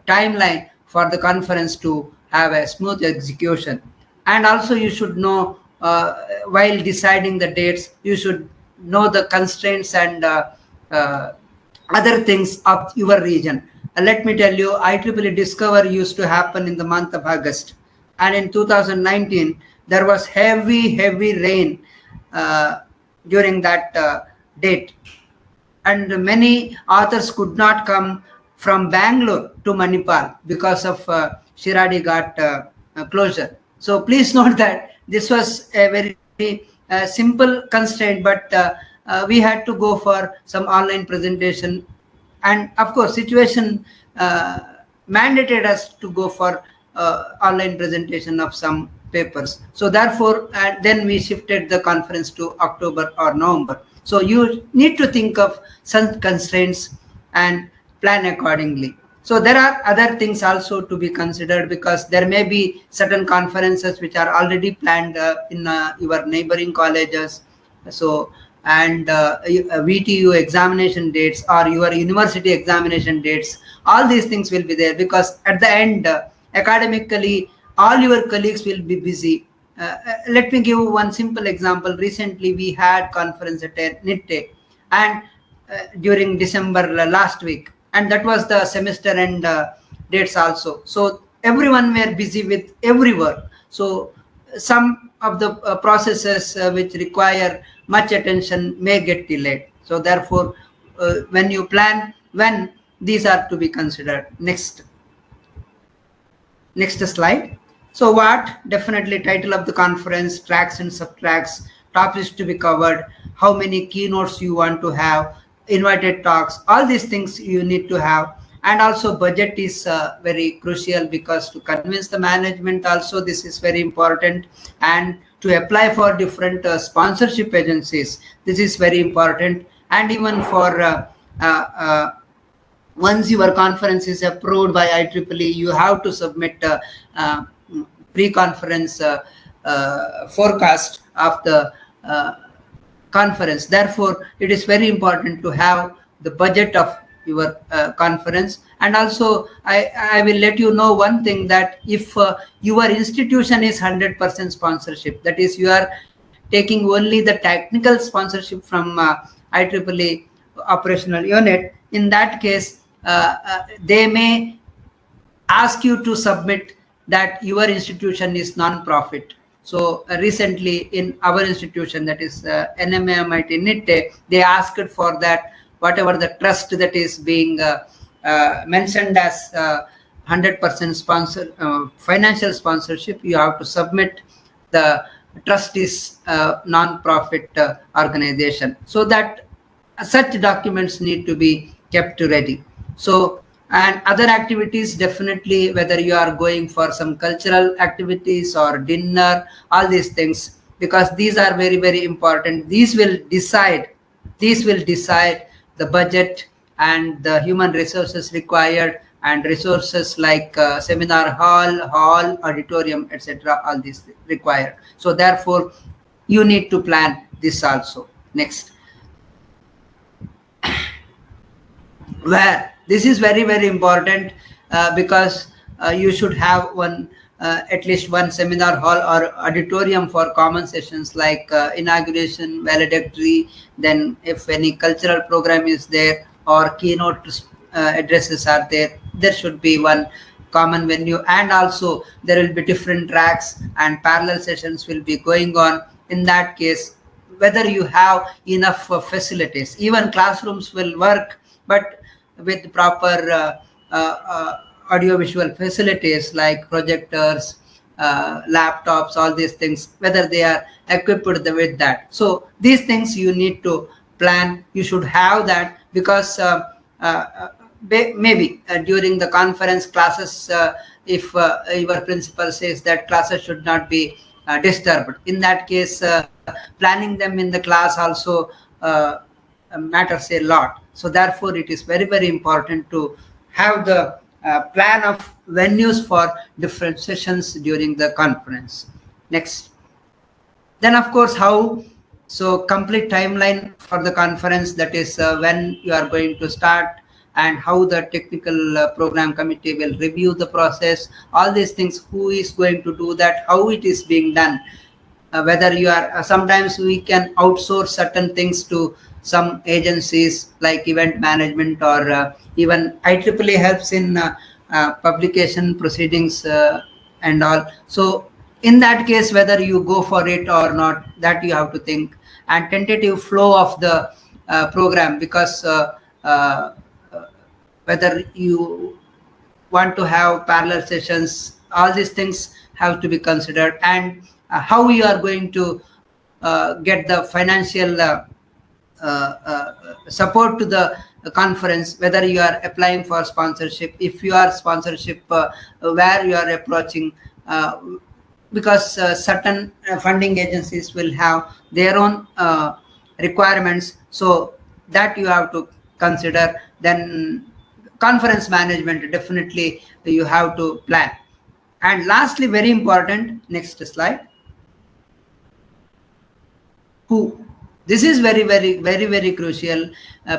timeline for the conference to have a smooth execution. And also you should know, while deciding the dates, you should know the constraints and other things of your region. Let me tell you, IEEE Discover used to happen in the month of August. And in 2019, there was heavy rain during that date. And many authors could not come from Bangalore to Manipal because of Shiradi Ghat closure. So please note that this was a very simple constraint, but we had to go for some online presentation. And of course, situation mandated us to go for online presentation of some papers. So therefore, then we shifted the conference to October or November. So you need to think of some constraints and plan accordingly. So there are other things also to be considered, because there may be certain conferences which are already planned in your neighboring colleges. So, and VTU examination dates or your university examination dates, all these things will be there, because at the end, academically, all your colleagues will be busy. Let me give one simple example. Recently, we had conference at NITE, and during December last week, and that was the semester end dates also. So everyone were busy with every work. So some of the processes which require much attention may get delayed. So therefore, when you plan, when these are to be considered. Next slide. So what? Definitely title of the conference, tracks and subtracks, topics to be covered, how many keynotes you want to have, invited talks, all these things you need to have. And also budget is very crucial, because to convince the management also, this is very important. And to apply for different sponsorship agencies, this is very important. And even for once your conference is approved by IEEE, you have to submit pre-conference forecast of the conference. Therefore, it is very important to have the budget of your conference. And also, I will let you know one thing, that if your institution is 100% sponsorship, that is, you are taking only the technical sponsorship from IEEE operational unit, in that case, they may ask you to submit that your institution is non-profit. So recently in our institution, that is NMIT NITE, they asked for that whatever the trust that is being mentioned as 100% sponsor, financial sponsorship, you have to submit the trust is non-profit organization. So that such documents need to be kept ready. So, and other activities, definitely, whether you are going for some cultural activities or dinner, all these things, because these are very, very important. These will decide the budget and the human resources required, and resources like seminar hall, auditorium, etc. all these required. So therefore, you need to plan this also. Next. Where this is very, very important, because you should have one at least one seminar hall or auditorium for common sessions like inauguration, valedictory, then if any cultural program is there or keynote addresses are there, there should be one common venue. And also there will be different tracks and parallel sessions will be going on. In that case, whether you have enough facilities, even classrooms will work, but with proper audiovisual facilities like projectors, laptops, all these things, whether they are equipped with that. So these things you need to plan. You should have that, because maybe during the conference classes, if your principal says that classes should not be disturbed, in that case, planning them in the class also matters a lot. So therefore, it is very, very important to have the plan of venues for different sessions during the conference. Next. Then, of course, how? So complete timeline for the conference, that is when you are going to start, and how the technical program committee will review the process, all these things, who is going to do that, how it is being done, whether you are, sometimes we can outsource certain things to some agencies like event management, or even IEEE helps in publication proceedings and all. So in that case, whether you go for it or not, that you have to think. And tentative flow of the program, because whether you want to have parallel sessions, all these things have to be considered. And how you are going to get the financial support to the conference, whether you are applying for sponsorship, if you are sponsorship, where you are approaching, because certain funding agencies will have their own requirements, so that you have to consider. Then conference management, definitely you have to plan. And lastly, very important, next slide, who. This is very crucial.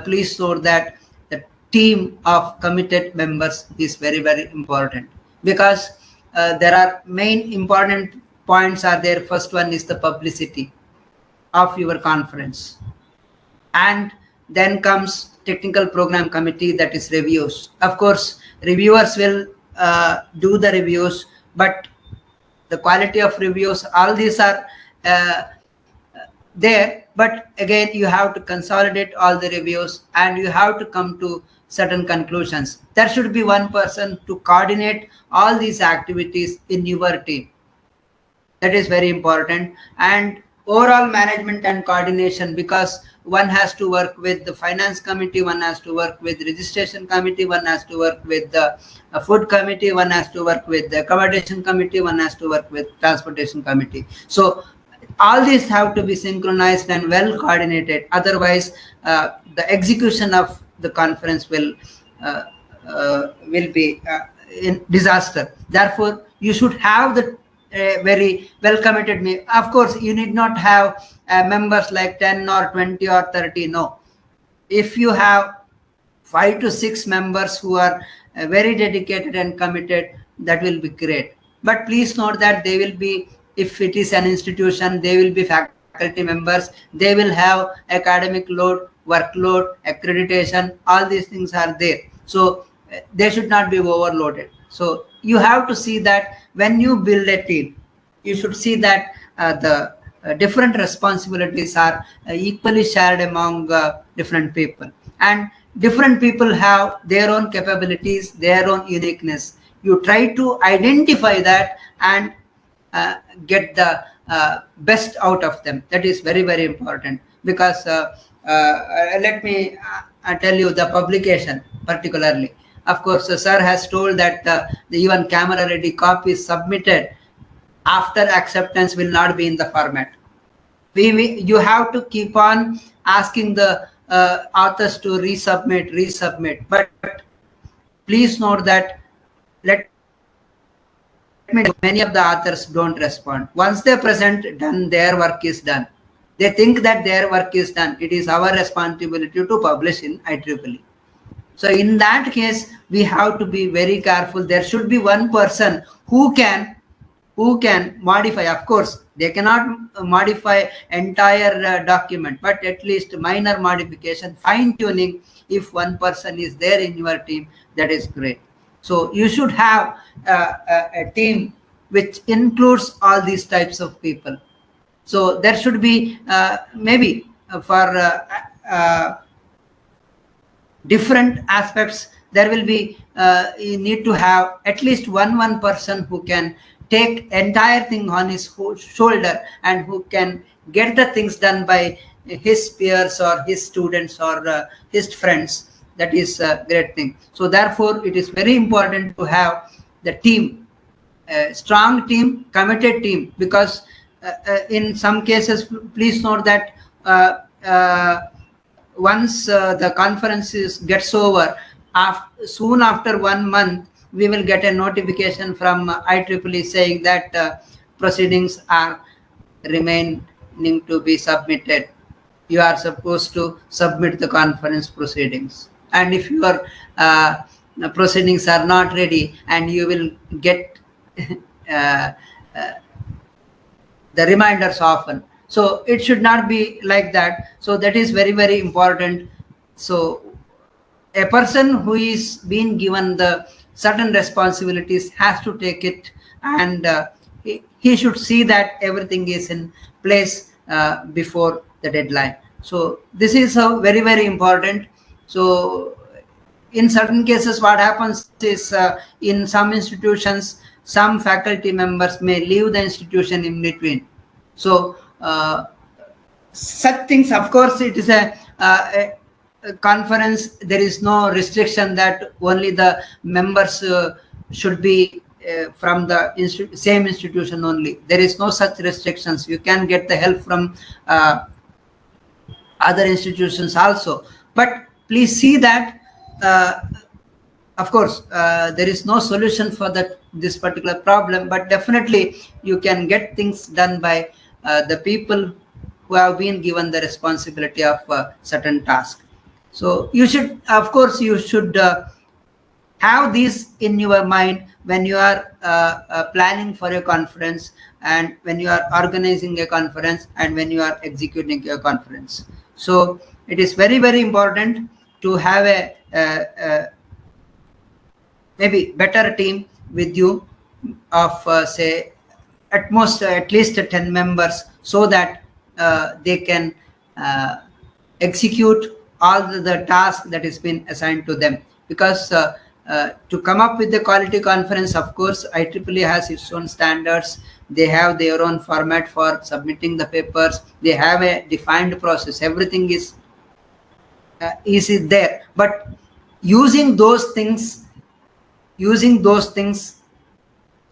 Please note that the team of committed members is very important, because there are main important points are there. First one is the publicity of your conference, and then comes technical program committee, that is reviews. Of course, reviewers will do the reviews, but the quality of reviews, all these are there, but again you have to consolidate all the reviews and you have to come to certain conclusions. There should be one person to coordinate all these activities in your team. That is very important. And overall management and coordination, because one has to work with the finance committee, one has to work with registration committee, one has to work with the food committee, one has to work with the accommodation committee, one has to work with transportation committee. So all these have to be synchronized and well coordinated. Otherwise, the execution of the conference will be in disaster. Therefore, you should have the very well committed. Of course, you need not have members like 10 or 20 or 30. No, if you have 5 to 6 members who are very dedicated and committed, that will be great. But please note that they will be, if it is an institution, they will be faculty members, they will have academic load, workload, accreditation, all these things are there. So they should not be overloaded. So you have to see that when you build a team, you should see that the different responsibilities are equally shared among different people. And different people have their own capabilities, their own uniqueness. You try to identify that and get the best out of them. That is very important, because let me tell you the publication particularly. Of course, sir has told that the even camera ready copies submitted after acceptance will not be in the format. You have to keep on asking the authors to resubmit. But please note that many of the authors don't respond. Once they present, done, their work is done. They think that their work is done. It is our responsibility to publish in IEEE. So in that case, we have to be very careful. There should be one person who can modify. Of course, they cannot modify entire document, but at least minor modification, fine tuning. If one person is there in your team, that is great. So you should have a team which includes all these types of people. So there should be maybe for different aspects, there will be you need to have at least one person who can take entire thing on his shoulder and who can get the things done by his peers or his students or his friends. That is a great thing. So therefore, it is very important to have the team, a strong team, committed team, because in some cases, please note that once the conference gets over, soon after 1 month, we will get a notification from IEEE saying that proceedings are remaining to be submitted. You are supposed to submit the conference proceedings. And if your proceedings are not ready, and you will get the reminders often. So it should not be like that. So that is very important. So a person who is being given the certain responsibilities has to take it, and he should see that everything is in place before the deadline. So this is very important. So in certain cases, what happens is in some institutions, some faculty members may leave the institution in between. So such things, of course, it is a conference. There is no restriction that only the members should be from the same institution only. There is no such restrictions. You can get the help from other institutions also. But please see that, of course, there is no solution for this particular problem, but definitely you can get things done by the people who have been given the responsibility of certain task. So you should, of course, you should have these in your mind when you are planning for a conference, and when you are organizing a conference, and when you are executing a conference. So it is very, very important to have a maybe better team with you of say at least 10 members, so that they can execute all the tasks that has been assigned to them. Because to come up with the quality conference, of course, IEEE has its own standards. They have their own format for submitting the papers. They have a defined process. Everything is there. But using those things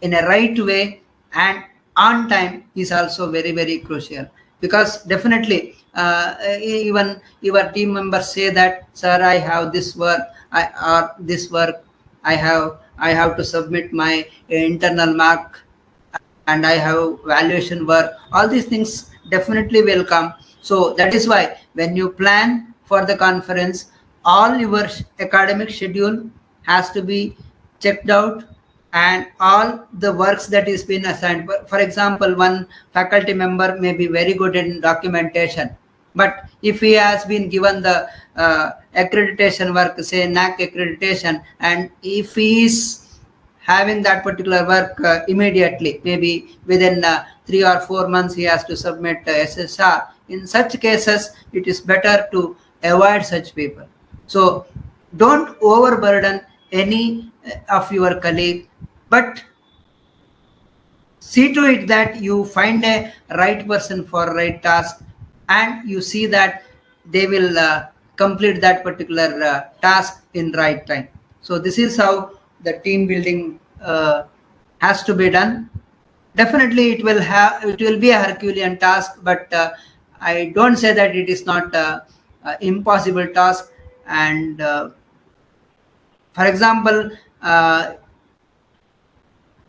in a right way and on time is also very, very crucial. Because definitely even your team members say that, sir, I have this work, I have to submit my internal mark, and I have valuation work. All these things definitely will come. So that is why when you plan for the conference, all your academic schedule has to be checked out, and all the works that is been assigned. For example, one faculty member may be very good in documentation, but if he has been given the accreditation work, say NAC accreditation, and if he is having that particular work immediately, maybe within 3 or 4 months he has to submit SSR. In such cases, it is better to avoid such people. So don't overburden any of your colleague, but see to it that you find a right person for right task, and you see that they will complete that particular task in right time. So this is how the team building has to be done. Definitely it will be a Herculean task, but I don't say that it is not a impossible task. And for example,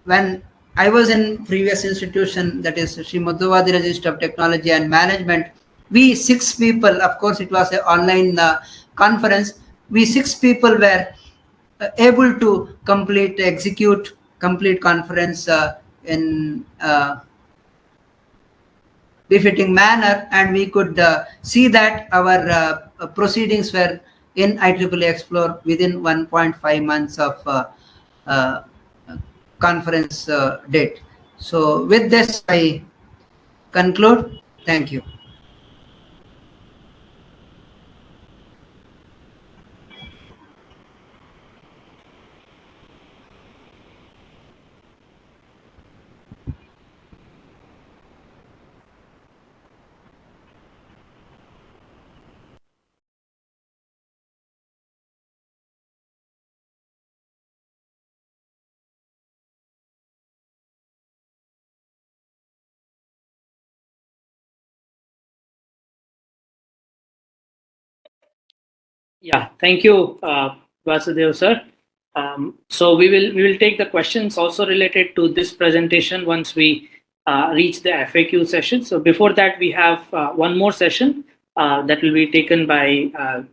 when I was in previous institution, that is Sri Madhuvadi Institute of Technology and Management, we 6 people, of course it was an online conference, we 6 people were able to execute complete conference in befitting manner, and we could see that our proceedings were in IEEE Explore within 1.5 months of conference date. So with this, I conclude. Thank you. Yeah, thank you, Vasudev sir. So we will take the questions also related to this presentation once we reach the FAQ session. So before that, we have one more session that will be taken by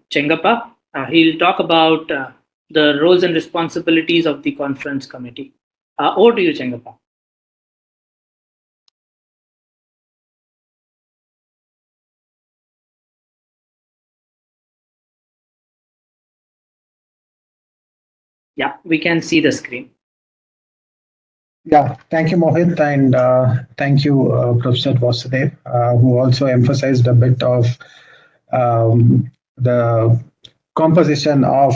Chengappa. He'll talk about the roles and responsibilities of the conference committee. Over to you, Chengappa. Yeah, we can see the screen. Yeah, thank you, Mohit, and thank you, Professor Vasudev, who also emphasized a bit of the composition of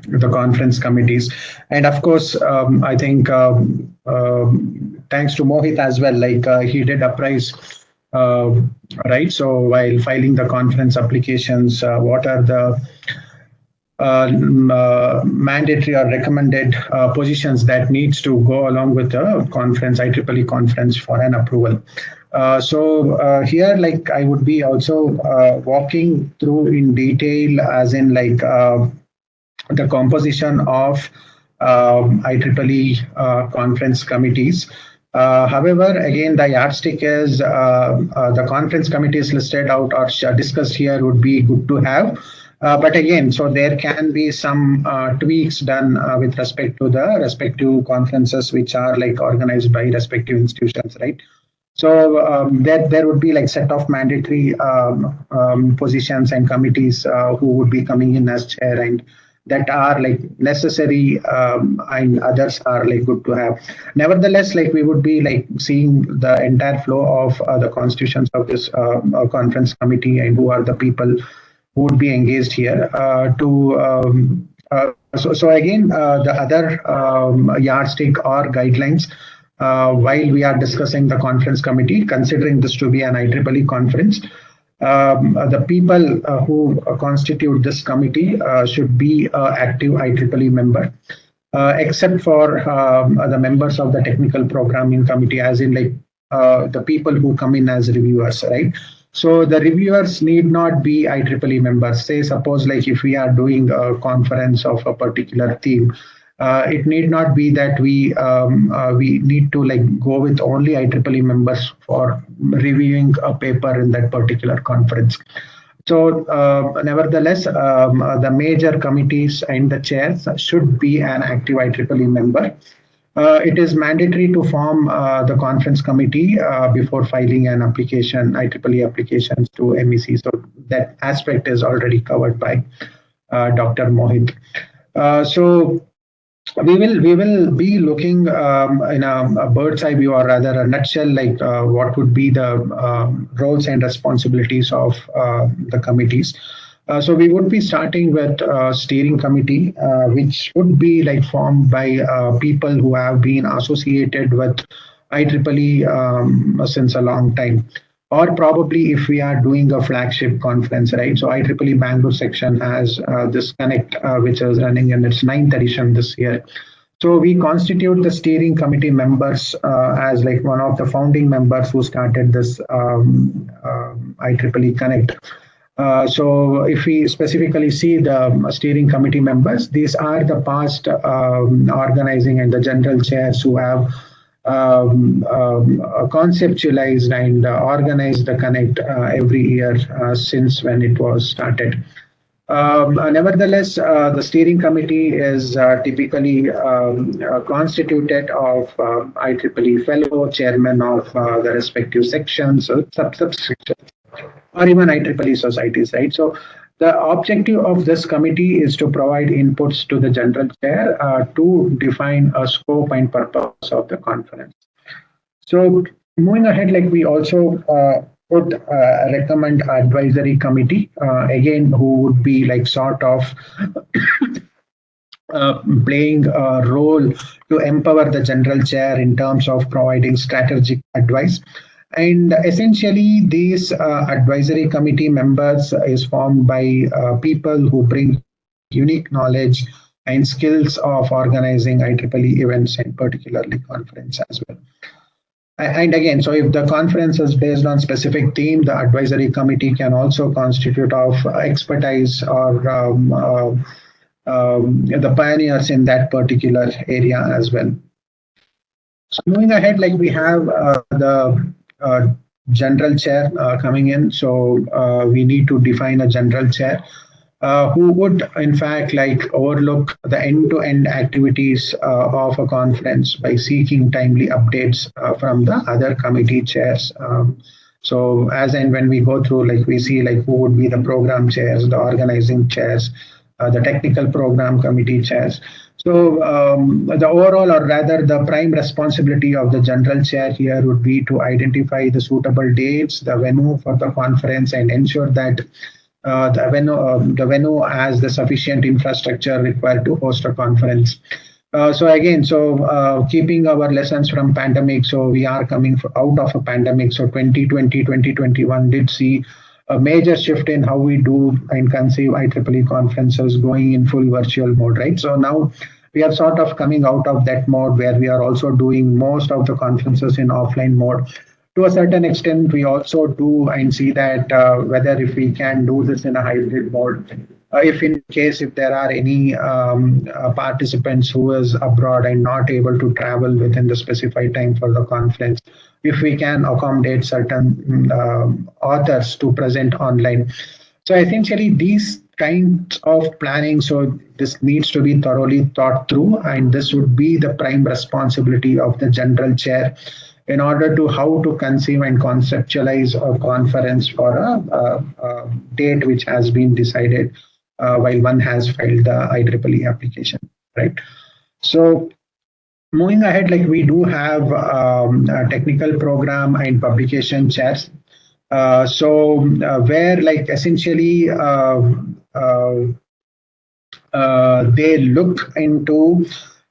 the conference committees. And of course, I think thanks to Mohit as well, like he did apprise, right? So while filing the conference applications, what are the mandatory or recommended positions that needs to go along with the conference, IEEE conference for an approval. So here, like I would be also walking through in detail, as in like the composition of IEEE conference committees. However, again, the yardstick is the conference committees listed out or discussed here would be good to have. But again, so there can be some tweaks done with respect to the respective conferences which are like organized by respective institutions, right? So there would be like set of mandatory positions and committees who would be coming in as chair, and that are like necessary, and others are like good to have. Nevertheless, like we would be like seeing the entire flow of the constitutions of this conference committee and who are the people who would be engaged here so again, the other yardstick or guidelines while we are discussing the conference committee, considering this to be an IEEE conference, the people who constitute this committee should be active IEEE member, except for the members of the technical programming committee, as in like the people who come in as reviewers, right? So the reviewers need not be IEEE members. Say, suppose like if we are doing a conference of a particular theme, it need not be that we need to like go with only IEEE members for reviewing a paper in that particular conference. So nevertheless, the major committees and the chairs should be an active IEEE member. It is mandatory to form the conference committee before filing an application, IEEE applications to MEC. So that aspect is already covered by Dr. Mohit. So we will be looking in a bird's eye view, or rather a nutshell, like what would be the roles and responsibilities of the committees. So we would be starting with steering committee, which would be like formed by people who have been associated with IEEE since a long time. Or probably if we are doing a flagship conference, right? So IEEE Bangalore section has this Connect, which is running in its 9th edition this year. So we constitute the steering committee members as like one of the founding members who started this IEEE Connect. So if we specifically see the steering committee members, these are the past organizing and the general chairs who have conceptualized and organized the Connect every year since when it was started. Nevertheless, the steering committee is typically constituted of IEEE fellow chairmen of the respective sections, subsections, or even IEEE societies, right? So the objective of this committee is to provide inputs to the general chair to define a scope and purpose of the conference. So moving ahead, like we also would recommend advisory committee, again, who would be like sort of playing a role to empower the general chair in terms of providing strategic advice. And essentially, these advisory committee members is formed by people who bring unique knowledge and skills of organizing IEEE events, and particularly conference as well. And again, so if the conference is based on specific theme, the advisory committee can also constitute of expertise or the pioneers in that particular area as well. So moving ahead, like we have the general chair coming in. So we need to define a general chair who would in fact like overlook the end-to-end activities of a conference by seeking timely updates from the other committee chairs. So as and when we go through, like we see like who would be the program chairs, the organizing chairs, the technical program committee chairs. So the overall, or rather the prime responsibility of the general chair here would be to identify the suitable dates, the venue for the conference, and ensure that the venue has the sufficient infrastructure required to host a conference. So again, so keeping our lessons from pandemic, so we are coming out of a pandemic. So 2020, 2021 did see a major shift in how we do and conceive IEEE conferences, going in full virtual mode, right? So now we are sort of coming out of that mode where we are also doing most of the conferences in offline mode. To a certain extent, we also do and see that whether if we can do this in a hybrid mode, if in case if there are any participants who is abroad and not able to travel within the specified time for the conference, if we can accommodate certain authors to present online. So essentially these kinds of planning, so this needs to be thoroughly thought through, and this would be the prime responsibility of the general chair in order to how to conceive and conceptualize a conference for a date which has been decided while one has filed the IEEE application, right? So moving ahead, like we do have a technical program and publication chairs. Where like essentially they look into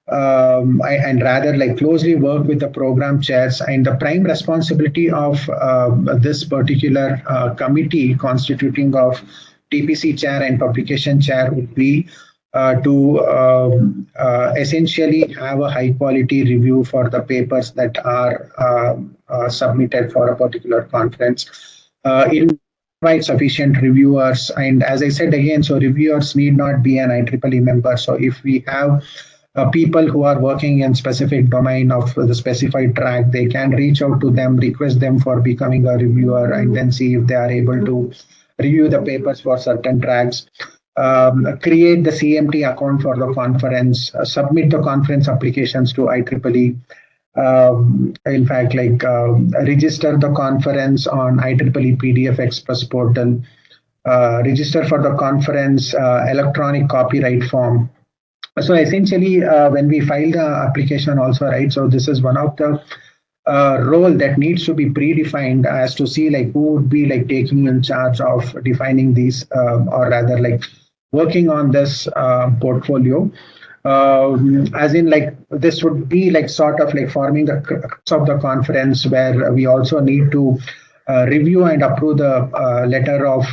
and rather like closely work with the program chairs, and the prime responsibility of this particular committee constituting of TPC chair and publication chair would be to essentially have a high quality review for the papers that are submitted for a particular conference. Invite sufficient reviewers, and as I said again, so reviewers need not be an IEEE member. So if we have people who are working in specific domain of the specified track, they can reach out to them, request them for becoming a reviewer, and then see if they are able to review the papers for certain tracks. Create the CMT account for the conference, submit the conference applications to IEEE. In fact, like register the conference on IEEE PDF Express portal, register for the conference electronic copyright form. So essentially, when we file the application also, right, so this is one of the role that needs to be predefined as to see like who would be like taking in charge of defining these or rather like working on this portfolio. As in like this would be like sort of like forming the crux of the conference, where we also need to review and approve the letter of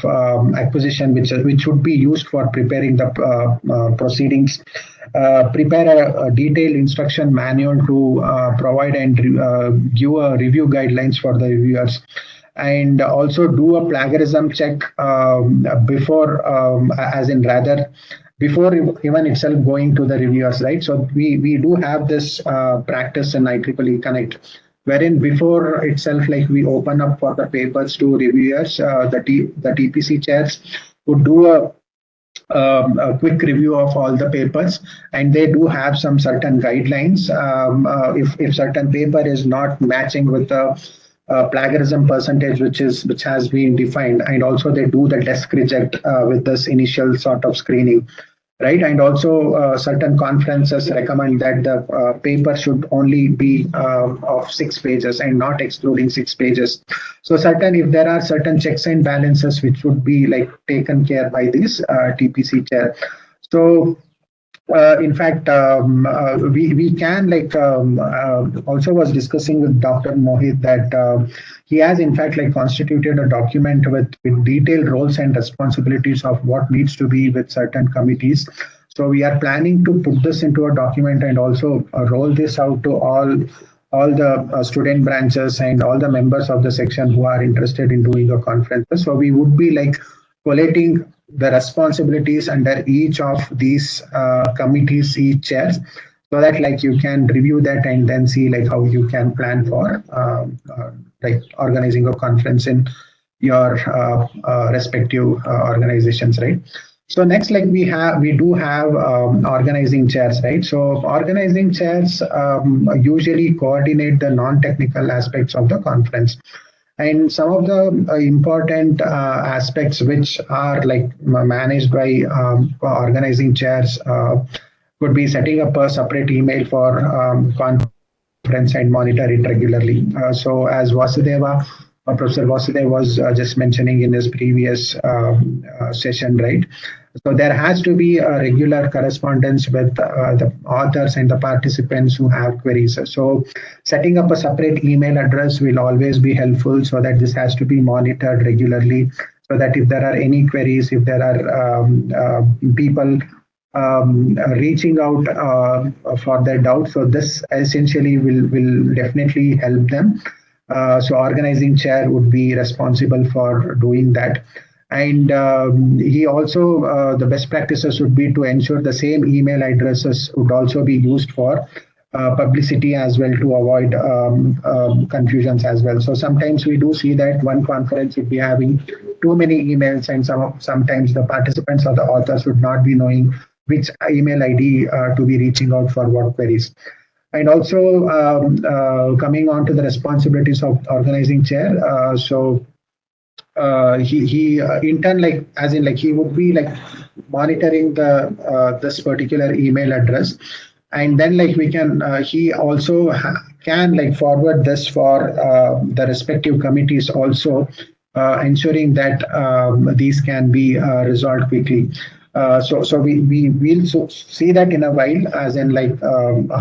acquisition, which would be used for preparing the proceedings. Prepare a detailed instruction manual to provide and give a review guidelines for the reviewers, and also do a plagiarism check before, as in rather before even itself going to the reviewers, right? So we do have this practice in IEEE Connect, wherein before itself, like we open up for the papers to reviewers, the TPC chairs would do a quick review of all the papers, and they do have some certain guidelines. If certain paper is not matching with the plagiarism percentage which has been defined, and also they do the desk reject with this initial sort of screening, right? And also certain conferences recommend that the paper should only be of 6 pages and not excluding 6 pages. So if there are certain checks and balances which would be like taken care by this TPC chair. So in fact, we can like also was discussing with Dr. Mohit that he has in fact like constituted a document with detailed roles and responsibilities of what needs to be with certain committees. So we are planning to put this into a document and also roll this out to all the student branches and all the members of the section who are interested in doing a conference. So we would be like collating the responsibilities under each of these committees, each chairs, so that like you can review that and then see like how you can plan for like organizing a conference in your respective organizations, right? So next, like we do have organizing chairs, right? So organizing chairs usually coordinate the non-technical aspects of the conference. And some of the important aspects which are like managed by organizing chairs could be setting up a separate email for conference and monitor it regularly. So as Professor Vasudev was just mentioning in his previous session, right? So there has to be a regular correspondence with the authors and the participants who have queries. So setting up a separate email address will always be helpful, so that this has to be monitored regularly. so that if there are any queries, if there are people reaching out for their doubts, so this essentially will definitely help them. So organizing chair would be responsible for doing that. And he also, the best practices would be to ensure the same email addresses would also be used for publicity as well, to avoid confusions as well. So sometimes we do see that one conference would be having too many emails, and sometimes the participants or the authors would not be knowing which email ID to be reaching out for what queries. And also coming on to the responsibilities of organizing chair. He in turn, like as in like he would be like monitoring the this particular email address, and then like we can he also can like forward this for the respective committees also, ensuring that these can be resolved quickly. So we will see that in a while, as in like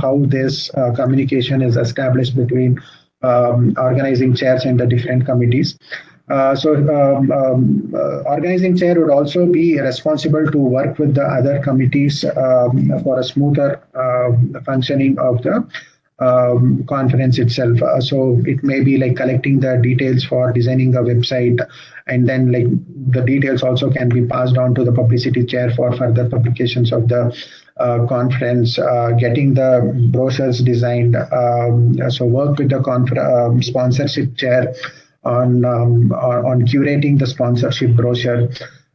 how this communication is established between organizing chairs and the different committees. Organizing chair would also be responsible to work with the other committees for a smoother functioning of the conference itself. So it may be like collecting the details for designing a website, and then like the details also can be passed on to the publicity chair for further publications of the conference, getting the brochures designed. So work with the sponsorship chair on curating the sponsorship brochure,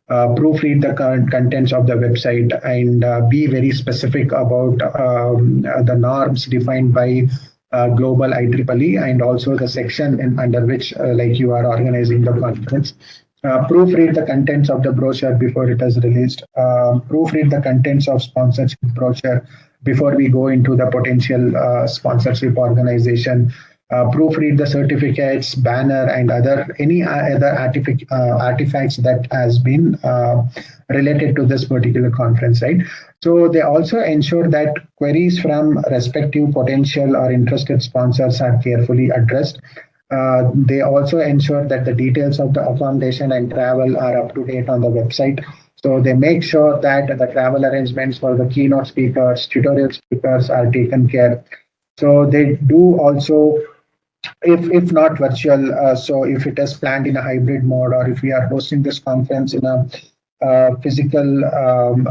proofread the current contents of the website, and be very specific about the norms defined by global IEEE, and also the section under which like you are organizing the conference. Proofread the contents of the brochure before it is released. Proofread the contents of sponsorship brochure before we go into the potential sponsorship organization. Proofread the certificates, banner, and any other artifacts that has been related to this particular conference, right? So they also ensure that queries from respective potential or interested sponsors are carefully addressed. They also ensure that the details of the accommodation and travel are up to date on the website. So they make sure that the travel arrangements for the keynote speakers, tutorial speakers are taken care. So they do also, if not virtual, so if it is planned in a hybrid mode, or if we are hosting this conference in a physical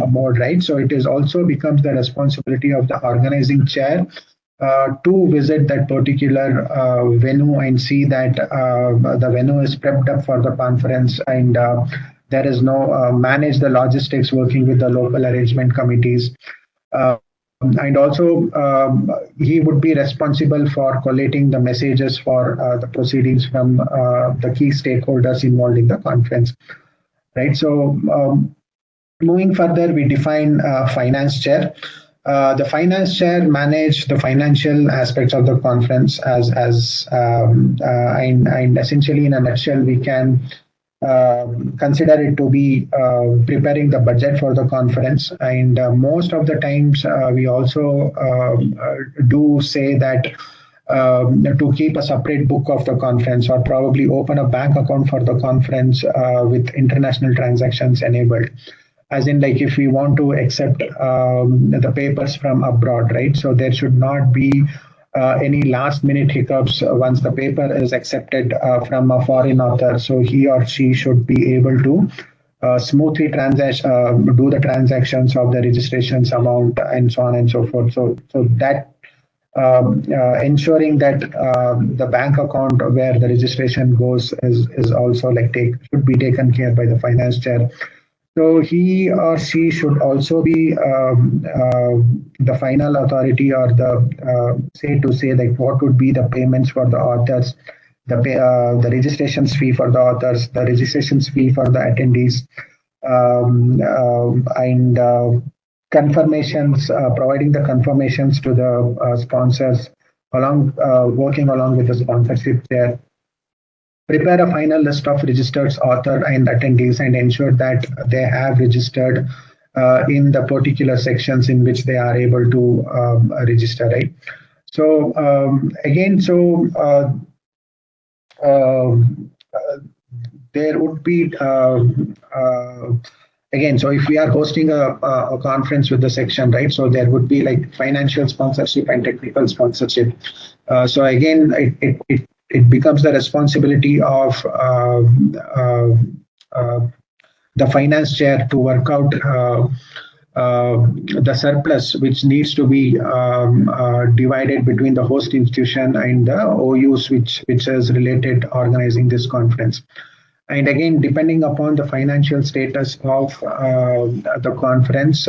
mode, right? So it is also becomes the responsibility of the organizing chair to visit that particular venue and see that the venue is prepped up for the conference, and there is no manage the logistics working with the local arrangement committees. And also, he would be responsible for collating the messages for the proceedings from the key stakeholders involved in the conference, right? So, moving further, we define finance chair. The finance chair manage the financial aspects of the conference and essentially in a nutshell, we can consider it to be preparing the budget for the conference. And most of the times we also do say that to keep a separate book of the conference, or probably open a bank account for the conference with international transactions enabled. As in, like if we want to accept the papers from abroad, right? So there should not be any last minute hiccups once the paper is accepted from a foreign author. So he or she should be able to smoothly do the transactions of the registrations amount and so on and so forth. So that ensuring that the bank account where the registration goes is also like should be taken care by the finance chair. So he or she should also be the final authority, or the say like what would be the payments for the authors, the registrations fee for the authors, the registrations fee for the attendees, and confirmations, providing the confirmations to the sponsors, working along with the sponsorship there. Prepare a final list of registered author and attendees, and ensure that they have registered in the particular sections in which they are able to register, right? So again, there would be again, so if we are hosting a conference with the section, right, so there would be like financial sponsorship and technical sponsorship. So again, it becomes the responsibility of the finance chair to work out the surplus which needs to be divided between the host institution and the OUs which is related organizing this conference. And again, depending upon the financial status of the conference,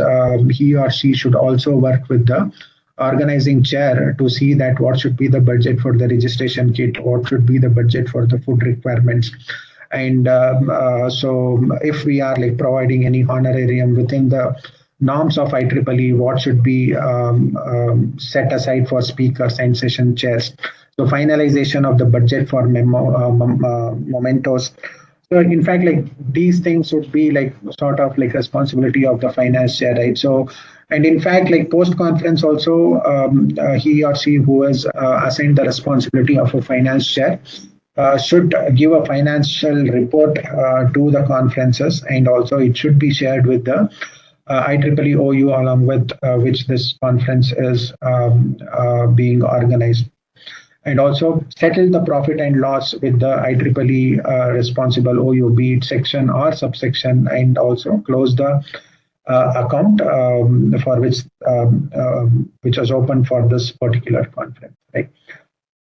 he or she should also work with the organizing chair to see that what should be the budget for the registration kit, what should be the budget for the food requirements. And so if we are like providing any honorarium within the norms of IEEE, what should be set aside for speakers and session chairs. So finalization of the budget for mementos. So in fact, like these things would be like sort of like responsibility of the finance chair, right? So, and in fact, like post-conference also, he or she who is assigned the responsibility of a finance chair should give a financial report to the conferences, and also it should be shared with the IEEE OU along with which this conference is being organized. And also settle the profit and loss with the IEEE responsible OU, be it section or subsection, and also close the account for which was open for this particular conference, right?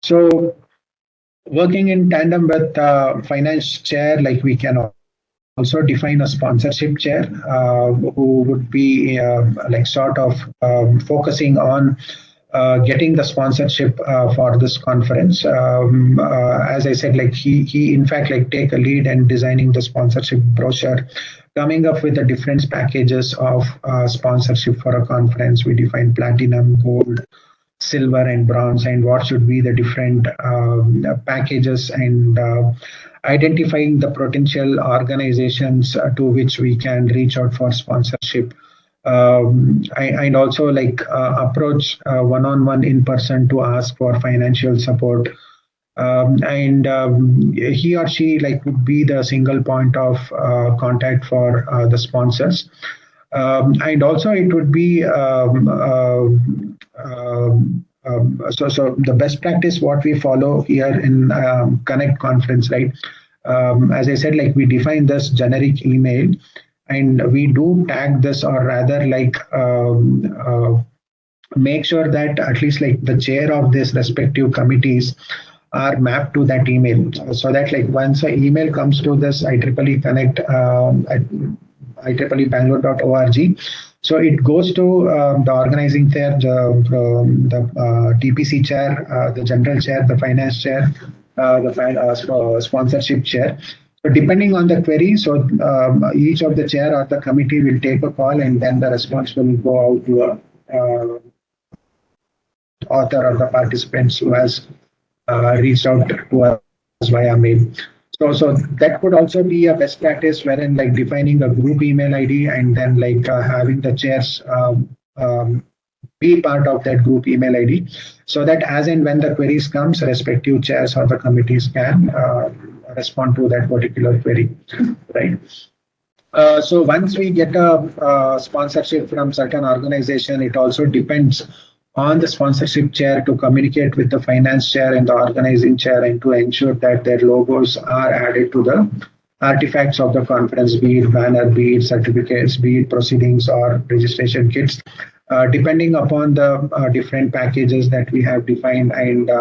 So working in tandem with finance chair, like we can also define a sponsorship chair who would be like sort of focusing on getting the sponsorship for this conference. As I said, like he in fact like take a lead in designing the sponsorship brochure, coming up with the different packages of sponsorship for a conference. We define platinum, gold, silver, and bronze, and what should be the different packages, and identifying the potential organizations to which we can reach out for sponsorship. And also like approach one-on-one in person to ask for financial support. And he or she like would be the single point of contact for the sponsors. And also it would be so the best practice what we follow here in Connect conference, right? As I said, like we define this generic email, and we do tag this, or rather like make sure that at least like the chair of this respective committees are mapped to that email, so that like once an email comes to this IEEE Connect at IEEEBangalore.org, so it goes to the organizing chair, the TPC chair, the general chair, the finance chair, the sponsorship chair. So depending on the query, so each of the chair or the committee will take a call, and then the response will go out to a author or the participants who has reached out to us via mail. So that could also be a best practice, wherein like defining a group email ID and then like having the chairs be part of that group email ID, so that as and when the queries comes, respective chairs or the committees can respond to that particular query, right? So once we get a sponsorship from certain organization, it also depends on the sponsorship chair to communicate with the finance chair and the organizing chair, and to ensure that their logos are added to the artifacts of the conference, be it banner, be it certificates, be it proceedings or registration kits, depending upon the different packages that we have defined, and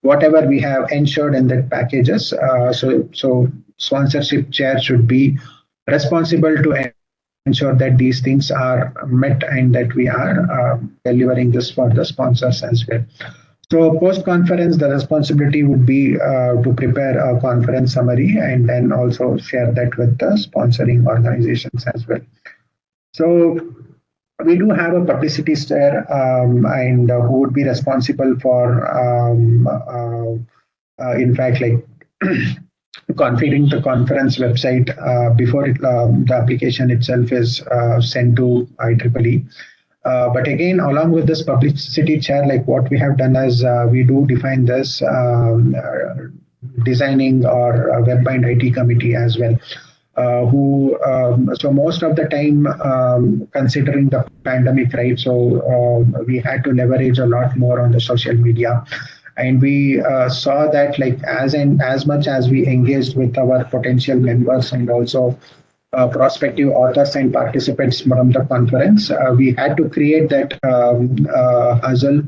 whatever we have ensured in that packages. So sponsorship chair should be responsible to ensure that these things are met and that we are delivering this for the sponsors as well. So post-conference, the responsibility would be to prepare a conference summary and then also share that with the sponsoring organizations as well. So we do have a publicity chair and who would be responsible for, in fact, like configuring the conference website before the application itself is sent to IEEE. But again, along with this publicity chair, like what we have done is we do define this designing or web and IT committee as well. So most of the time, considering the pandemic, right? So we had to leverage a lot more on the social media, and we saw that like as much as we engaged with our potential members and also prospective authors and participants from the conference, we had to create that hustle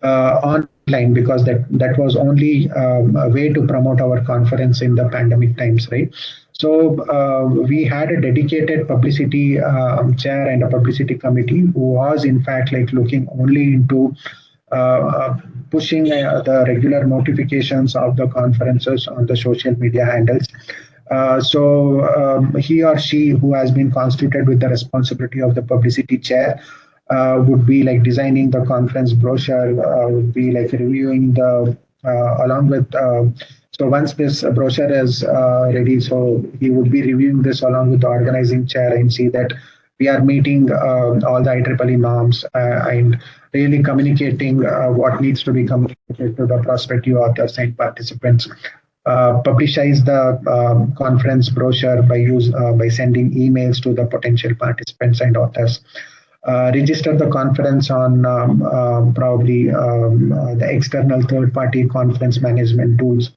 online, because that was only a way to promote our conference in the pandemic times, right? So we had a dedicated publicity chair and a publicity committee who was in fact like looking only into pushing the regular notifications of the conferences on the social media handles. So he or she who has been constituted with the responsibility of the publicity chair would be like designing the conference brochure, would be like reviewing the along with so once this brochure is ready, so he would be reviewing this along with the organizing chair and see that we are meeting all the IEEE norms and really communicating what needs to be communicated to the prospective authors and participants. Publicize the conference brochure by sending emails to the potential participants and authors. Register the conference on probably the external third-party conference management tools.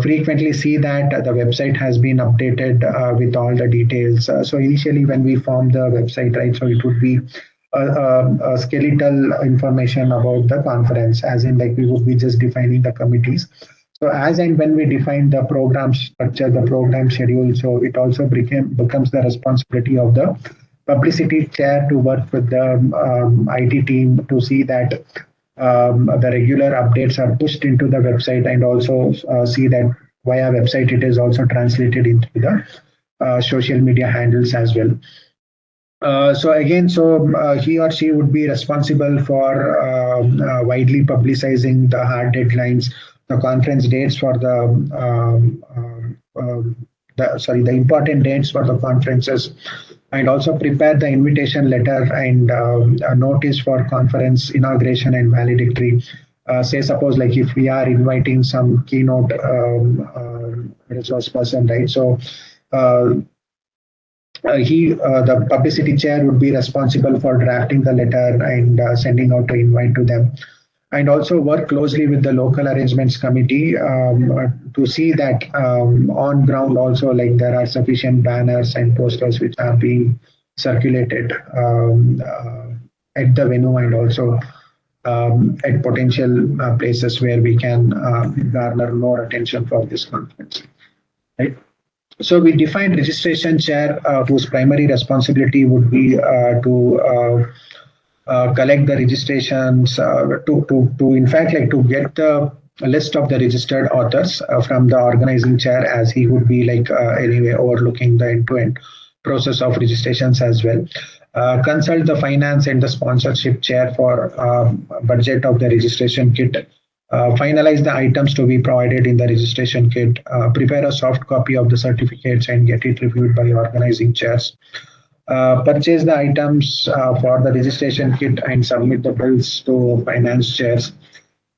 Frequently see that the website has been updated with all the details. So initially when we formed the website, right, so it would be a skeletal information about the conference, as in like we would be just defining the committees. So as and when we define the program structure, the program schedule, so it also becomes the responsibility of the publicity chair to work with the IT team to see that the regular updates are pushed into the website, and also see that via website it is also translated into the social media handles as well. So again, he or she would be responsible for widely publicizing the hard deadlines, the conference dates for the important dates for the conferences, and also prepare the invitation letter and a notice for conference inauguration and valedictory. Say suppose like if we are inviting some keynote resource person, right? So the publicity chair would be responsible for drafting the letter and sending out the invite to them, and also work closely with the local arrangements committee to see that on ground also like there are sufficient banners and posters which are being circulated at the venue, and also at potential places where we can garner more attention for this conference, right? So we defined registration chair whose primary responsibility would be to collect the registrations, to in fact like to get the list of the registered authors from the organizing chair, as he would be like anyway overlooking the end-to-end process of registrations as well. Consult the finance and the sponsorship chair for budget of the registration kit. Finalize the items to be provided in the registration kit. Prepare a soft copy of the certificates and get it reviewed by organizing chairs. Purchase the items for the registration kit and submit the bills to finance chairs.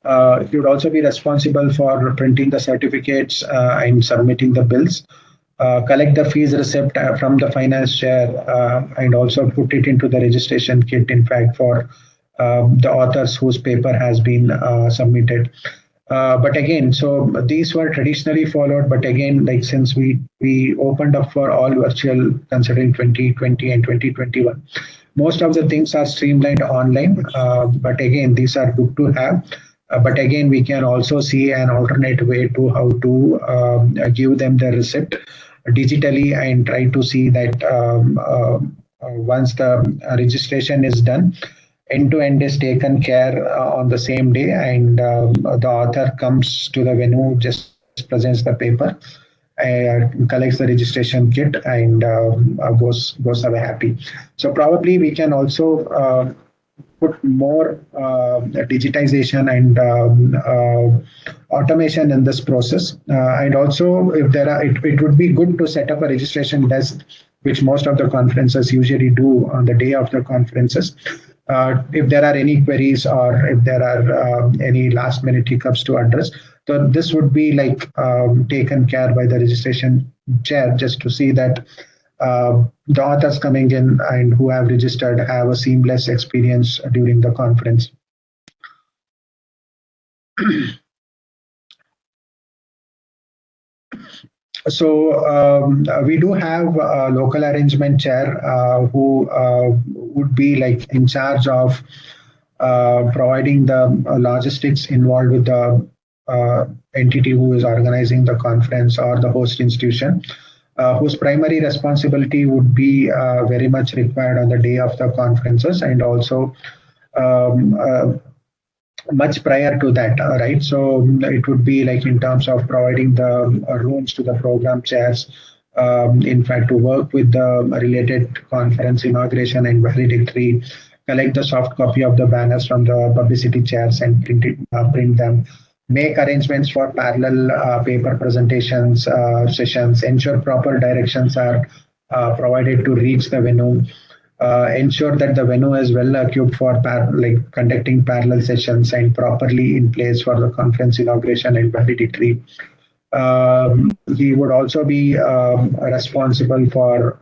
You would also be responsible for printing the certificates and submitting the bills. Collect the fees receipt from the finance chair and also put it into the registration kit, in fact, for the authors whose paper has been submitted. But again, so these were traditionally followed, but again, like since we opened up for all virtual considering 2020 and 2021, most of the things are streamlined online. But again, these are good to have. But again, we can also see an alternate way to how to give them the receipt digitally and try to see that once the registration is done, end-to-end is taken care on the same day, and the author comes to the venue, just presents the paper, collects the registration kit, and goes away happy. So probably we can also put more digitization and automation in this process. And also, if there are, it would be good to set up a registration desk, which most of the conferences usually do on the day of the conferences. If there are any queries or if there are any last minute hiccups to address, So this would be like taken care by the registration chair, just to see that the authors coming in and who have registered have a seamless experience during the conference. So we do have a local arrangement chair who would be like in charge of providing the logistics involved with the entity who is organizing the conference or the host institution, whose primary responsibility would be very much required on the day of the conferences, and also um, much prior to that, right? So it would be like in terms of providing the rooms to the program chairs, in fact, to work with the related conference inauguration and valedictory, collect the soft copy of the banners from the publicity chairs and print them, make arrangements for parallel paper presentations sessions, ensure proper directions are provided to reach the venue, ensure that the venue is well equipped for like conducting parallel sessions and properly in place for the conference inauguration and valedictory. He would also be responsible for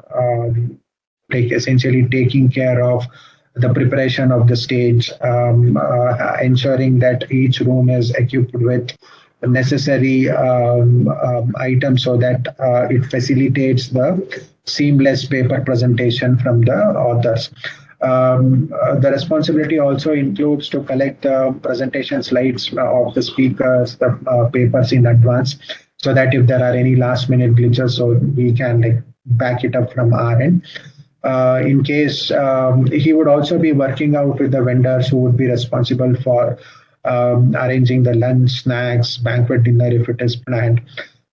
essentially taking care of the preparation of the stage, ensuring that each room is equipped with the necessary items so that it facilitates the seamless paper presentation from the authors. The responsibility also includes to collect the presentation slides of the speakers, the papers in advance, so that if there are any last minute glitches, so we can like back it up from our end. In case he would also be working out with the vendors who would be responsible for arranging the lunch, snacks, banquet dinner if it is planned.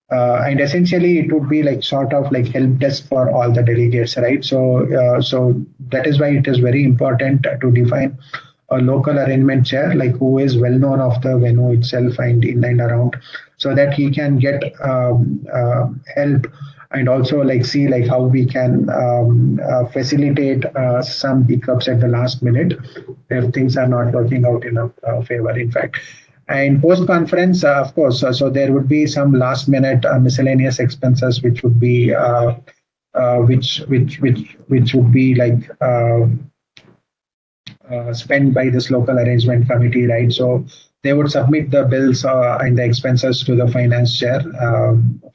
And essentially it would be like sort of like help desk for all the delegates, right? So that is why it is very important to define a local arrangement chair, like who is well known of the venue itself and in and around, so that he can get help and also like see like how we can facilitate some hiccups at the last minute if things are not working out in a favor, in fact. And post conference, of course, so there would be some last minute miscellaneous expenses which would be which would be like spent by this local arrangement committee, right? So they would submit the bills and the expenses to the finance chair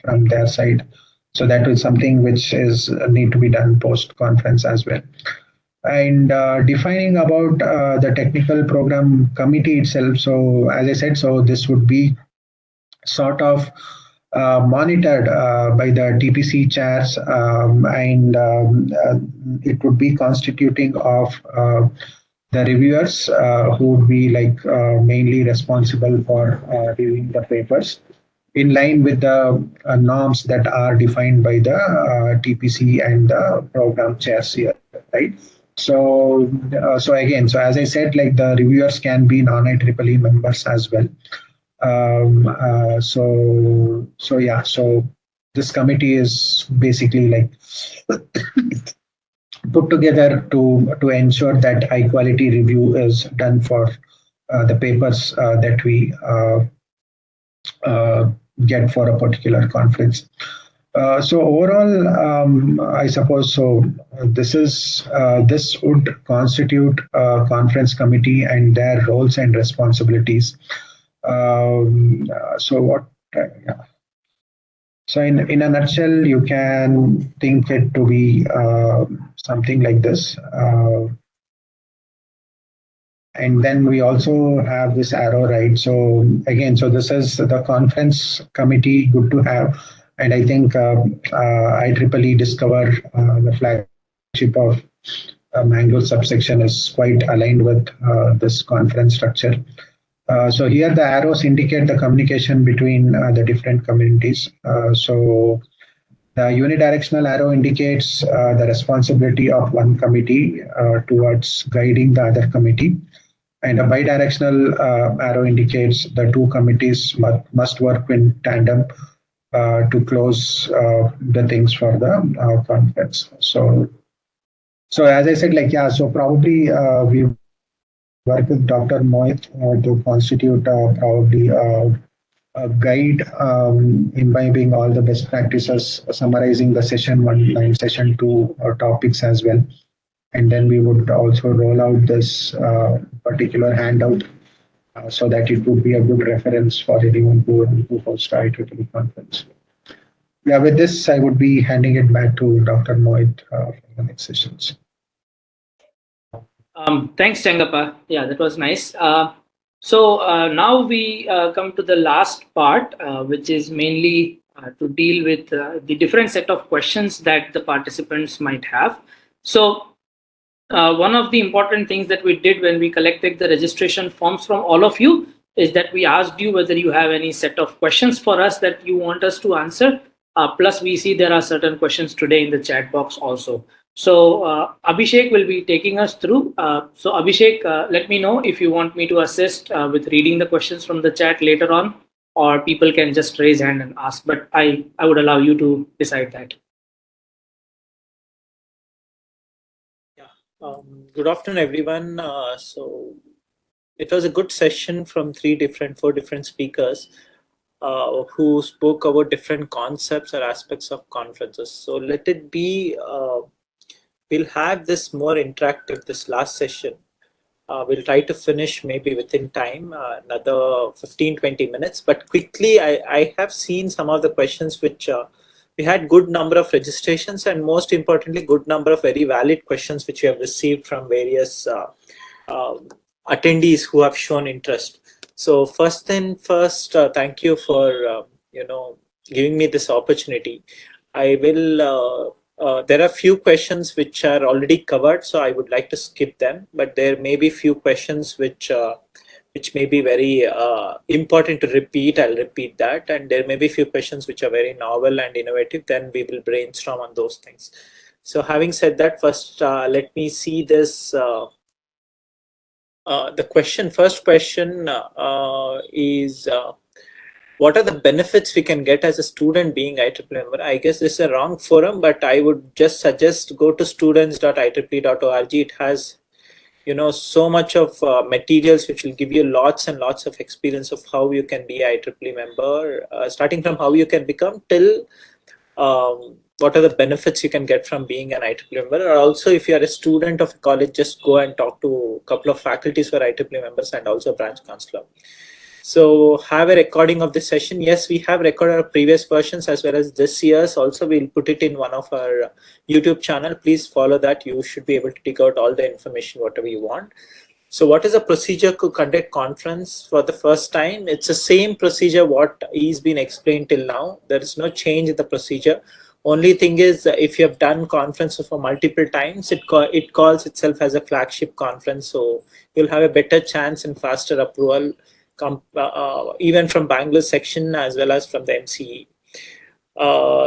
from their side. So that is something which is need to be done post conference as well. And defining about the technical program committee itself. So as I said, so this would be sort of monitored by the TPC chairs, and it would be constituting of the reviewers who would be like mainly responsible for reviewing the papers in line with the norms that are defined by the TPC and the program chairs here, right? So, so again, so as I said, like the reviewers can be non-IEEE members as well. So yeah, so this committee is basically like put together to ensure that high quality review is done for the papers that we get for a particular conference. So overall, I suppose so. This would constitute a conference committee and their roles and responsibilities. So what? Yeah. So in a nutshell, you can think it to be something like this. And then we also have this arrow, right? So again, so this is the conference committee, good to have. And I think IEEE Discover, the flagship of Mangalore subsection, is quite aligned with this conference structure. So here the arrows indicate the communication between the different communities. So the unidirectional arrow indicates the responsibility of one committee towards guiding the other committee. And a bidirectional arrow indicates the two committees must work in tandem to close the things for the conference. So as I said, like, yeah, so probably we work with Dr. Mohit to constitute probably guide, imbibing all the best practices, summarizing the session 1 and session 2 topics as well. And then we would also roll out this particular handout so that it would be a good reference for anyone who hosts the IEEE conference. Yeah, with this, I would be handing it back to Dr. Mohit for the next sessions. Thanks, Changappa. Yeah, that was nice. So now we come to the last part, which is mainly to deal with the different set of questions that the participants might have. So one of the important things that we did when we collected the registration forms from all of you is that we asked you whether you have any set of questions for us that you want us to answer. Plus, we see there are certain questions today in the chat box also. So Abhishek will be taking us through. So Abhishek, let me know if you want me to assist with reading the questions from the chat later on, or people can just raise hand and ask. But I would allow you to decide that. Good afternoon, everyone. So it was a good session from four different speakers who spoke about different concepts or aspects of conferences. So let it be, we'll have this more interactive, this last session. We'll try to finish maybe within time, another 15-20 minutes. But quickly, I have seen some of the questions which we had good number of registrations, and most importantly, good number of very valid questions which we have received from various attendees who have shown interest. So first thing first, thank you for giving me this opportunity. I will. There are few questions which are already covered, so I would like to skip them. But there may be few questions which may be very important to repeat. I'll repeat that, and there may be few questions which are very novel and innovative. Then we will brainstorm on those things. So having said that, first let me see this. The first question is. What are the benefits we can get as a student being IEEE member? I guess this is a wrong forum, but I would just suggest go to students.ieee.org. It has, so much of materials which will give you lots and lots of experience of how you can be IEEE member, starting from how you can become till what are the benefits you can get from being an IEEE member. Or also, if you are a student of college, just go and talk to a couple of faculties who are IEEE members and also a branch counselor. So have a recording of this session. Yes, we have recorded our previous versions as well as this year's. Also, we'll put it in one of our YouTube channel. Please follow that. You should be able to dig out all the information, whatever you want. So what is the procedure to conduct conference for the first time? It's the same procedure what is been explained till now. There is no change in the procedure. Only thing is, if you have done conferences for multiple times, it calls itself as a flagship conference. So you'll have a better chance and faster approval. Even from Bangalore section as well as from the MCE.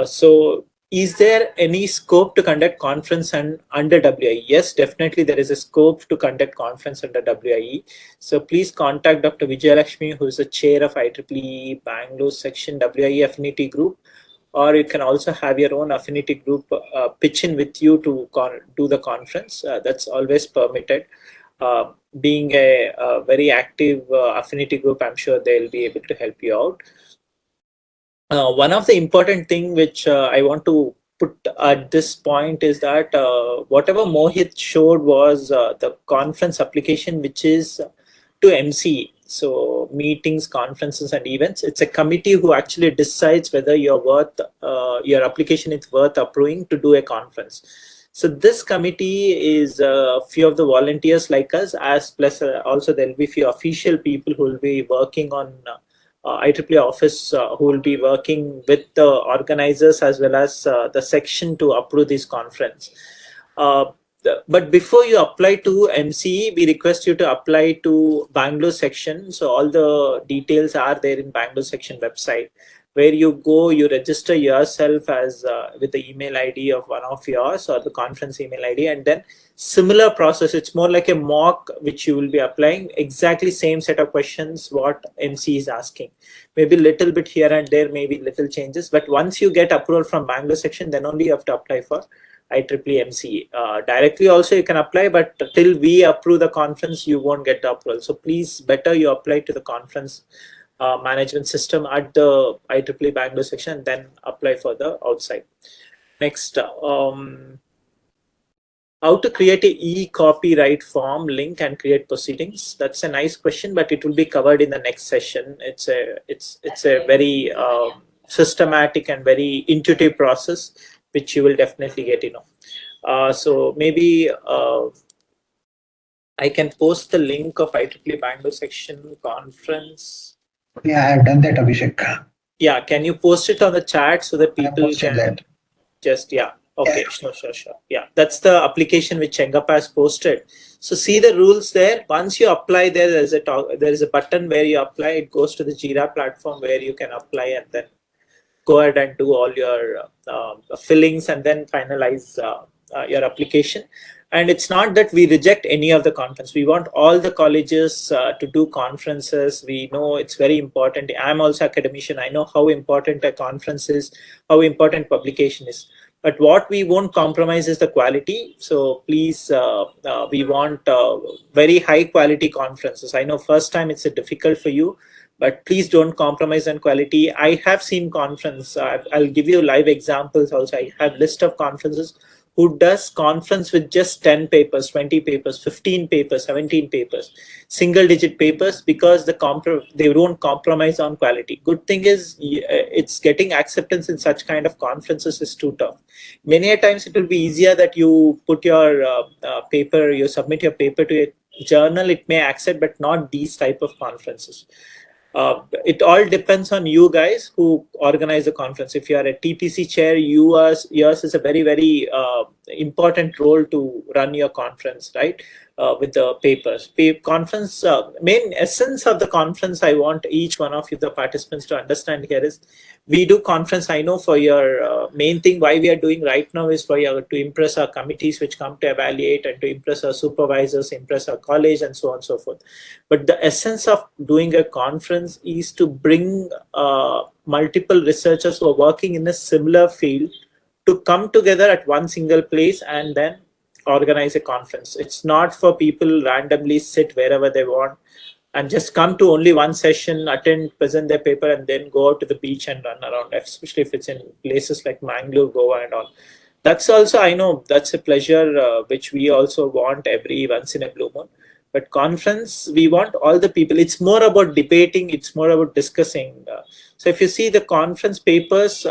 So is there any scope to conduct conference under WIE? Yes, definitely there is a scope to conduct conference under WIE. So please contact Dr. Vijayalakshmi, who is the chair of IEEE Bangalore section WIE affinity group, or you can also have your own affinity group pitch in with you to do the conference. That's always permitted. Being a very active affinity group, I'm sure they'll be able to help you out. One of the important thing which I want to put at this point is that whatever Mohit showed was the conference application, which is to MCE. So meetings, conferences, and events. It's a committee who actually decides whether your application is worth approving to do a conference. So this committee is a few of the volunteers like us, as plus also there will be few official people who will be working on IEEE office, who will be working with the organizers as well as the section to approve this conference. But before you apply to MCE, we request you to apply to Bangalore section. So all the details are there in Bangalore section website, where you go, you register yourself as with the email ID of one of yours or the conference email ID, and then similar process. It's more like a mock which you will be applying, exactly same set of questions what MC is asking. Maybe little bit here and there, maybe little changes, but once you get approval from Bangalore section, then only you have to apply for IEEE MCE. Directly also you can apply, but till we approve the conference, you won't get the approval. So please, better you apply to the conference management system at the IEEE Bangalore section, and then apply for the outside. Next, how to create a e-copyright form link and create proceedings. That's a nice question, but it will be covered in the next session. It's a very systematic and very intuitive process, which you will definitely get to know. So maybe I can post the link of IEEE Bangalore section conference. Yeah, I have done that, Abhishek. Yeah, can you post it on the chat so that I have people posted can that. just, yeah. Okay, sure. Yeah, that's the application which Chengappa has posted. So see the rules there. Once you apply there is a button where you apply. It goes to the Jira platform where you can apply and then go ahead and do all your fillings and then finalize your application. And it's not that we reject any of the conference. We want all the colleges to do conferences. We know it's very important. I'm also academician. I know how important a conference is, how important publication is. But what we won't compromise is the quality. So please, we want very high quality conferences. I know first time it's difficult for you, but please don't compromise on quality. I have seen conference. I'll give you live examples also. I have list of conferences who does conference with just 10 papers, 20 papers, 15 papers, 17 papers, single digit papers, because they don't compromise on quality. Good thing is it's getting acceptance in such kind of conferences is too tough. Many a times it will be easier that you put your paper, you submit your paper to a journal, it may accept, but not these type of conferences. It all depends on you guys who organize the conference. If you are a TPC chair, yours is a very, very important role to run your conference, right? With the papers. Conference, main essence of the conference, I want each one of you, the participants, to understand here is, we do conference, I know, for your main thing why we are doing right now is for your to impress our committees which come to evaluate, and to impress our supervisors, impress our college, and so on and so forth. But the essence of doing a conference is to bring multiple researchers who are working in a similar field to come together at one single place and then organize a conference. It's not for people randomly sit wherever they want and just come to only one session, attend, present their paper, and then go out to the beach and run around, especially if it's in places like Mangalore, Goa and all. That's also, I know, that's a pleasure which we also want every once in a blue moon. But conference, we want all the people. It's more about debating. It's more about discussing. So if you see the conference papers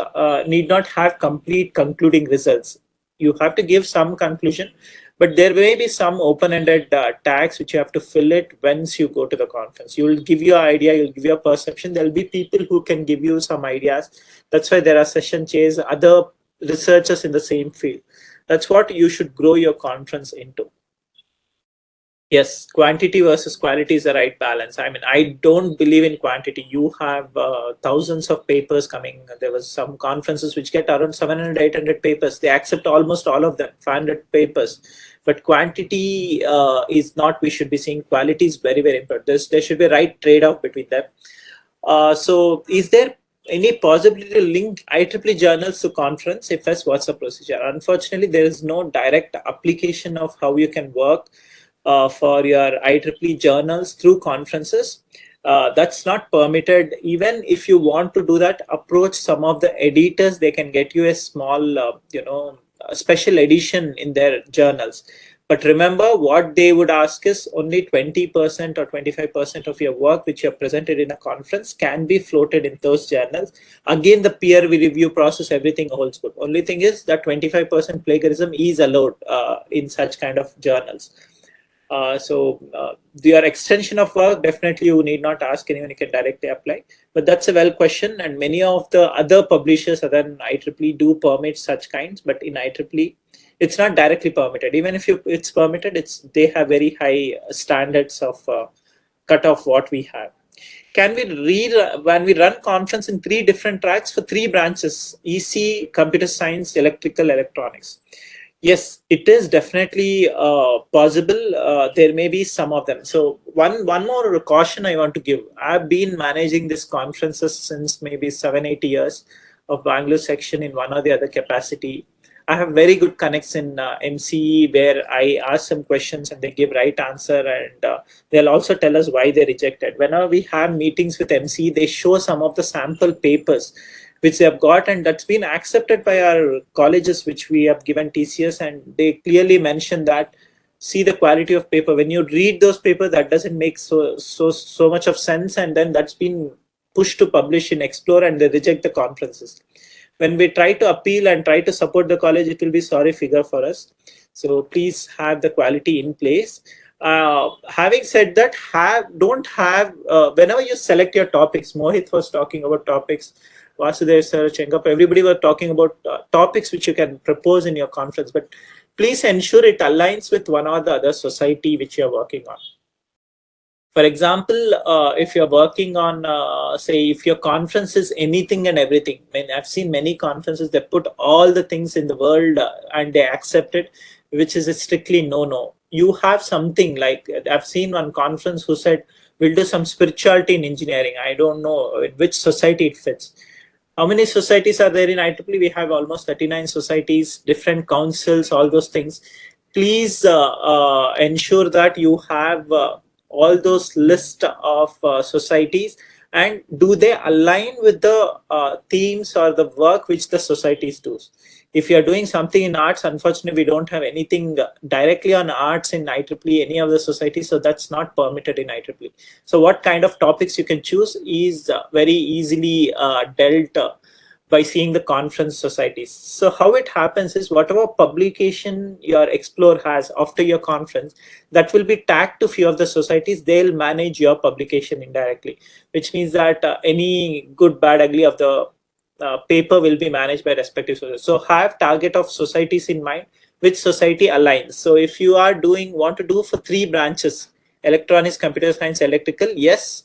need not have complete concluding results. You have to give some conclusion, but there may be some open-ended tags which you have to fill it once you go to the conference. You will give your idea, you'll give your perception. There'll be people who can give you some ideas. That's why there are session chairs, other researchers in the same field. That's what you should grow your conference into. Yes, quantity versus quality is the right balance. I mean, I don't believe in quantity. You have thousands of papers coming. There was some conferences which get around 700, 800 papers. They accept almost all of them, 500 papers. But quantity is not, we should be seeing. Quality is very, very important. There should be a right trade-off between them. So is there any possibility to link IEEE journals to conference? If yes, what's the procedure? Unfortunately, there is no direct application of how you can work for your IEEE journals through conferences. That's not permitted. Even if you want to do that, approach some of the editors. They can get you a small, a special edition in their journals. But remember, what they would ask is only 20% or 25% of your work which you have presented in a conference can be floated in those journals. Again, the peer review process, everything holds good. Only thing is that 25% plagiarism is allowed in such kind of journals. Your extension of work, definitely you need not ask anyone, you can directly apply. But that's a well question, and many of the other publishers other than IEEE do permit such kinds, but in IEEE, it's not directly permitted. Even if it's permitted, they have very high standards of cut off what we have. Can we read when we run conference in 3 different tracks for 3 branches: EC, computer science, electrical, electronics? Yes, it is definitely possible. There may be some of them. So one more caution I want to give. I've been managing these conferences since maybe 7-8 years of Bangalore section in one or the other capacity. I have very good connects in MCE where I ask some questions and they give right answer, and they'll also tell us why they rejected. Whenever we have meetings with MCE, they show some of the sample papers which they have got, and that's been accepted by our colleges which we have given TCS, and they clearly mention that see the quality of paper. When you read those papers, that doesn't make so much of sense, and then that's been pushed to publish in Explore, and they reject the conferences. When we try to appeal and try to support the college, it will be sorry figure for us. So please have the quality in place. Having said that, don't have whenever you select your topics. Mohit was talking about topics. Vasudev sir, Chengap, everybody were talking about topics which you can propose in your conference, but please ensure it aligns with one or the other society which you are working on. For example, if you're working on, say, if your conference is anything and everything, I mean, I've seen many conferences that put all the things in the world and they accept it, which is a strictly no. You have something like, I've seen one conference who said, we'll do some spirituality in engineering. I don't know in which society it fits. How many societies are there in IEEE? We have almost 39 societies, different councils, all those things. Please ensure that you have all those list of societies, and do they align with the themes or the work which the societies do. If you are doing something in arts, unfortunately we don't have anything directly on arts in IEEE, any of the societies, so that's not permitted in IEEE. So what kind of topics you can choose is very easily dealt by seeing the conference societies. So how it happens is whatever publication your Explore has after your conference, that will be tagged to few of the societies. They'll manage your publication indirectly, which means that any good, bad, ugly of the paper will be managed by respective societies. So have target of societies in mind, which society aligns. So if you are want to do for 3 branches, electronics, computer science, electrical, yes,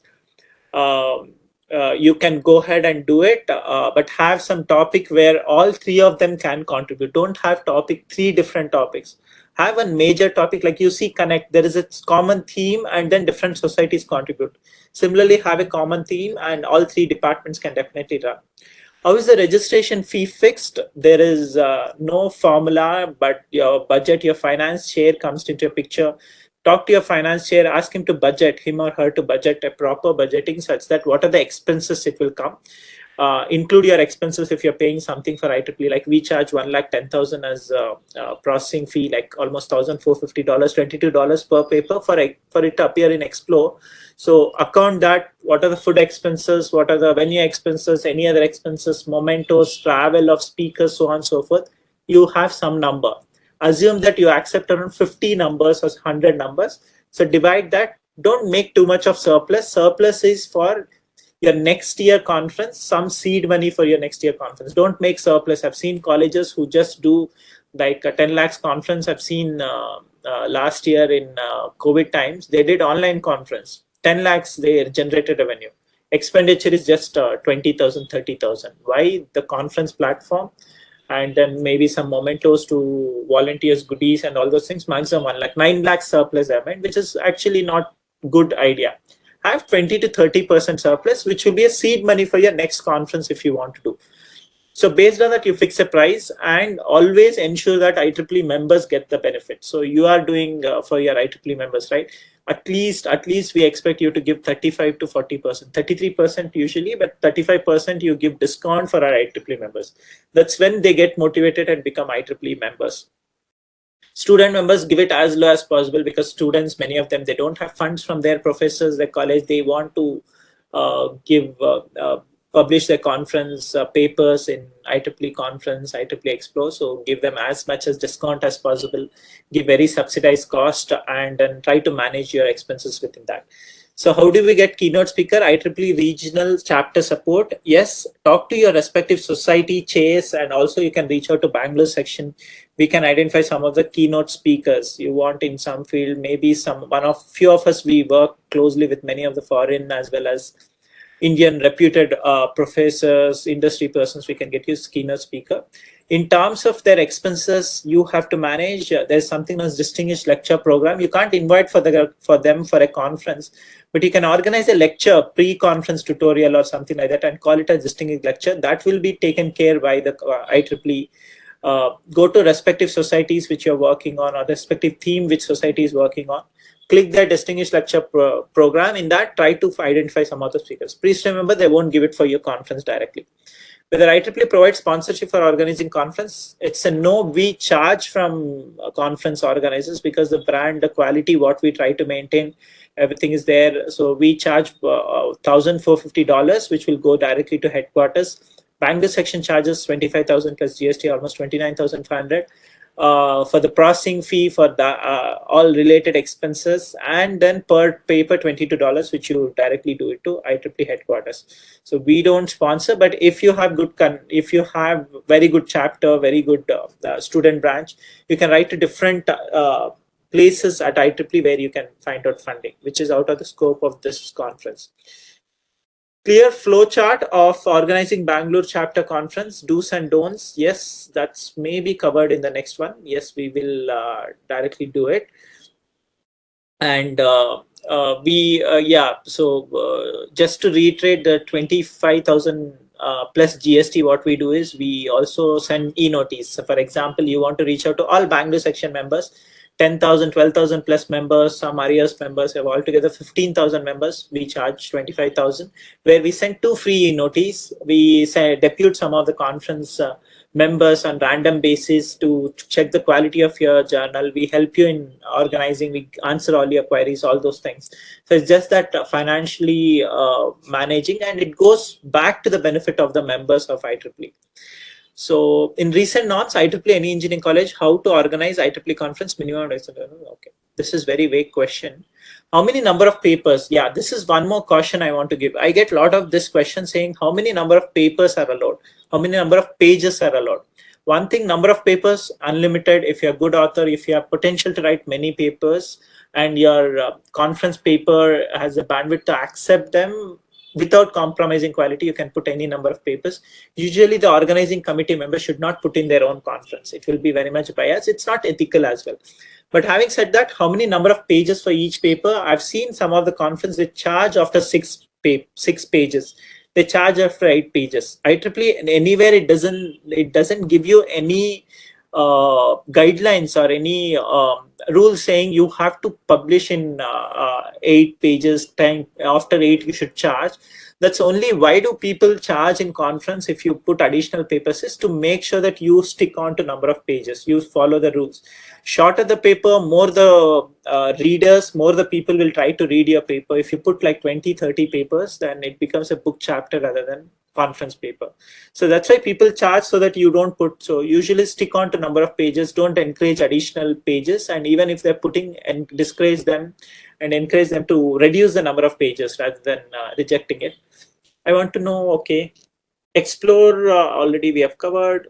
you can go ahead and do it, but have some topic where all 3 of them can contribute. Don't have 3 different topics. Have a major topic, like you see Connect, there is a common theme and then different societies contribute. Similarly, have a common theme and all 3 departments can definitely run. How is the registration fee fixed? There is no formula, but your budget, your finance chair comes into a picture. Talk to your finance chair, ask him to budget, him or her to budget a proper budgeting such that what are the expenses it will come. Include your expenses if you're paying something for IEEE, like we charge 1,10,000 as processing fee, like almost $1,450, $22 per paper for it to appear in Explore. So account that, what are the food expenses, what are the venue expenses, any other expenses, mementos, travel of speakers, so on and so forth. You have some number. Assume that you accept around 50 numbers or 100 numbers. So divide that. Don't make too much of surplus. Surplus is for your next year conference, some seed money for your next year conference. Don't make surplus. I've seen colleges who just do like a 10 lakhs conference. I've seen last year in COVID times, they did online conference. 10 lakhs, they generated revenue. Expenditure is just 20,000, 30,000. Why? The conference platform, and then maybe some mementos to volunteers, goodies, and all those things. Maximum 1 lakh, 9 lakh surplus, I mean, which is actually not good idea. Have 20 to 30% surplus, which will be a seed money for your next conference if you want to do. So based on that, you fix a price and always ensure that IEEE members get the benefit. So you are doing for your IEEE members, right? At least we expect you to give 35 to 40%, 33% usually, but 35% you give discount for our IEEE members. That's when they get motivated and become IEEE members. Student members, give it as low as possible, because students, many of them, they don't have funds from their professors, their college. They want to publish their conference papers in IEEE conference, IEEE Explore. So give them as much as discount as possible, give very subsidized cost, and then try to manage your expenses within that. So how do we get keynote speaker? IEEE regional chapter support. Yes, talk to your respective society chairs, and also you can reach out to Bangalore section. We can identify some of the keynote speakers you want in some field. Maybe few of us, we work closely with many of the foreign as well as Indian reputed professors, industry persons. We can get you keynote speaker. In terms of their expenses, you have to manage. There's something as distinguished lecture program. You can't invite for them for a conference, but you can organize a lecture, pre-conference tutorial or something like that, and call it a distinguished lecture. That will be taken care by the IEEE go to respective societies which you're working on, or respective theme which society is working on. Click their distinguished lecture program. In that, try to identify some of the speakers. Please remember, they won't give it for your conference directly. Whether IEEE provides sponsorship for organizing conference, it's a no. We charge from conference organizers because the brand, the quality, what we try to maintain, everything is there. So we charge $1,450, which will go directly to headquarters. Bangalore section charges 25,000 plus GST, almost 29,500. For the processing fee, for the all related expenses, and then per paper $22, which you directly do it to IEEE headquarters. So we don't sponsor, but if you have if you have very good chapter, very good student branch, you can write to different places at IEEE where you can find out funding, which is out of the scope of this conference. Clear flow chart of organizing Bangalore chapter conference, do's and don'ts. Yes, that's maybe covered in the next one. Yes, we will directly do it. And just to reiterate, the 25,000 plus GST, what we do is we also send e-notice. So for example, you want to reach out to all Bangalore section members, 10,000, 12,000 plus members, some Arias members have altogether 15,000 members. We charge 25,000, where we send 2 free notice. We depute some of the conference members on random basis to check the quality of your journal. We help you in organizing. We answer all your queries, all those things. So it's just that financially managing, and it goes back to the benefit of the members of IEEE. So in recent norms, IEEE any engineering college, how to organize IEEE conference minimum. Okay, this is very vague question. How many number of papers? Yeah, this is one more caution I want to give. I get a lot of this question saying how many number of papers are allowed, how many number of pages are allowed. One thing, number of papers, unlimited. If you're a good author, if you have potential to write many papers, and your conference paper has a bandwidth to accept them without compromising quality, you can put any number of papers. Usually the organizing committee members should not put in their own conference. It will be very much biased. It's not ethical as well. But having said that, how many number of pages for each paper? I've seen some of the conference, they charge after 6 pages. They charge after 8 pages. IEEE, anywhere it doesn't give you any guidelines or any rules saying you have to publish in 8 pages. 10 after 8 you should charge. That's only why do people charge in conference if you put additional papers, is to make sure that you stick on to number of pages, you follow the rules. Shorter the paper, more the readers, more the people will try to read your paper. If you put like 20-30 papers, then it becomes a book chapter rather than conference paper. So that's why people charge, so that you don't put. So usually stick on to number of pages, don't encourage additional pages, and even if they're putting, and discourage them and encourage them to reduce the number of pages rather than rejecting it. I want to know, okay, explore already we have covered.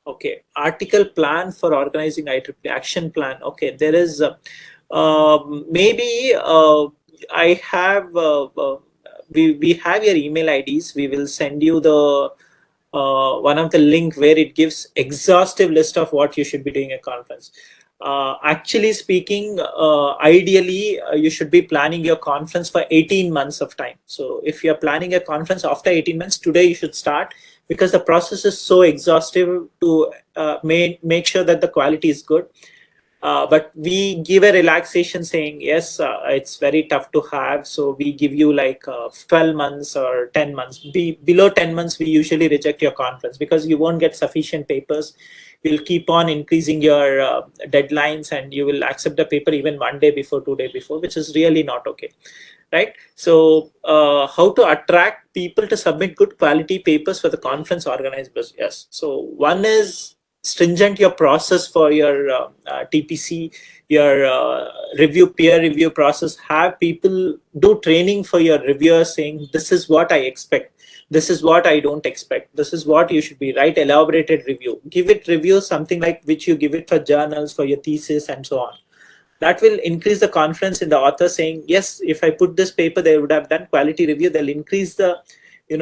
Okay, article plan for organizing IEEE, action plan. Okay, there is maybe I have we have your email IDs. We will send you the one of the link where it gives exhaustive list of what you should be doing at conference. Actually speaking, ideally you should be planning your conference for 18 months of time. So if you're planning a conference after 18 months, today you should start, because the process is so exhaustive to make sure that the quality is good. But we give a relaxation saying, yes, it's very tough to have. So we give you like 12 months or 10 months. Below 10 months, we usually reject your conference because you won't get sufficient papers. You'll keep on increasing your deadlines, and you will accept the paper even 1 day before, 2 days before, which is really not okay. Right? So how to attract people to submit good quality papers for the conference organizers? Yes. So one is stringent your process for your TPC, your peer review process. Have people do training for your reviewers saying, this is what I expect, this is what I don't expect, this is what you should be. Write elaborated review. Give it review, something like which you give it for journals, for your thesis, and so on. That will increase the confidence in the author saying, yes, if I put this paper, they would have done quality review. They'll increase the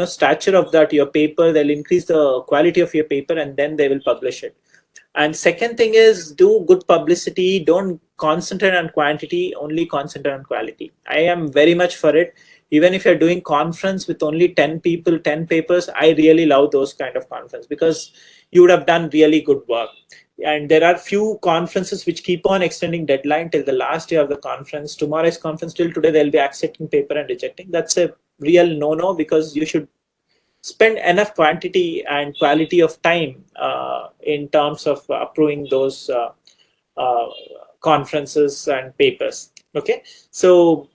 stature of that your paper. They'll increase the quality of your paper, and then they will publish it. And second thing is, do good publicity. Don't concentrate on quantity, only concentrate on quality. I am very much for it. Even if you're doing conference with only 10 people, 10 papers, I really love those kind of conference because you would have done really good work. And there are few conferences which keep on extending deadline till the last day of the conference. Tomorrow's conference till today, they'll be accepting paper and rejecting. That's a real no-no, because you should spend enough quantity and quality of time in terms of approving those uh, conferences and papers. Okay, so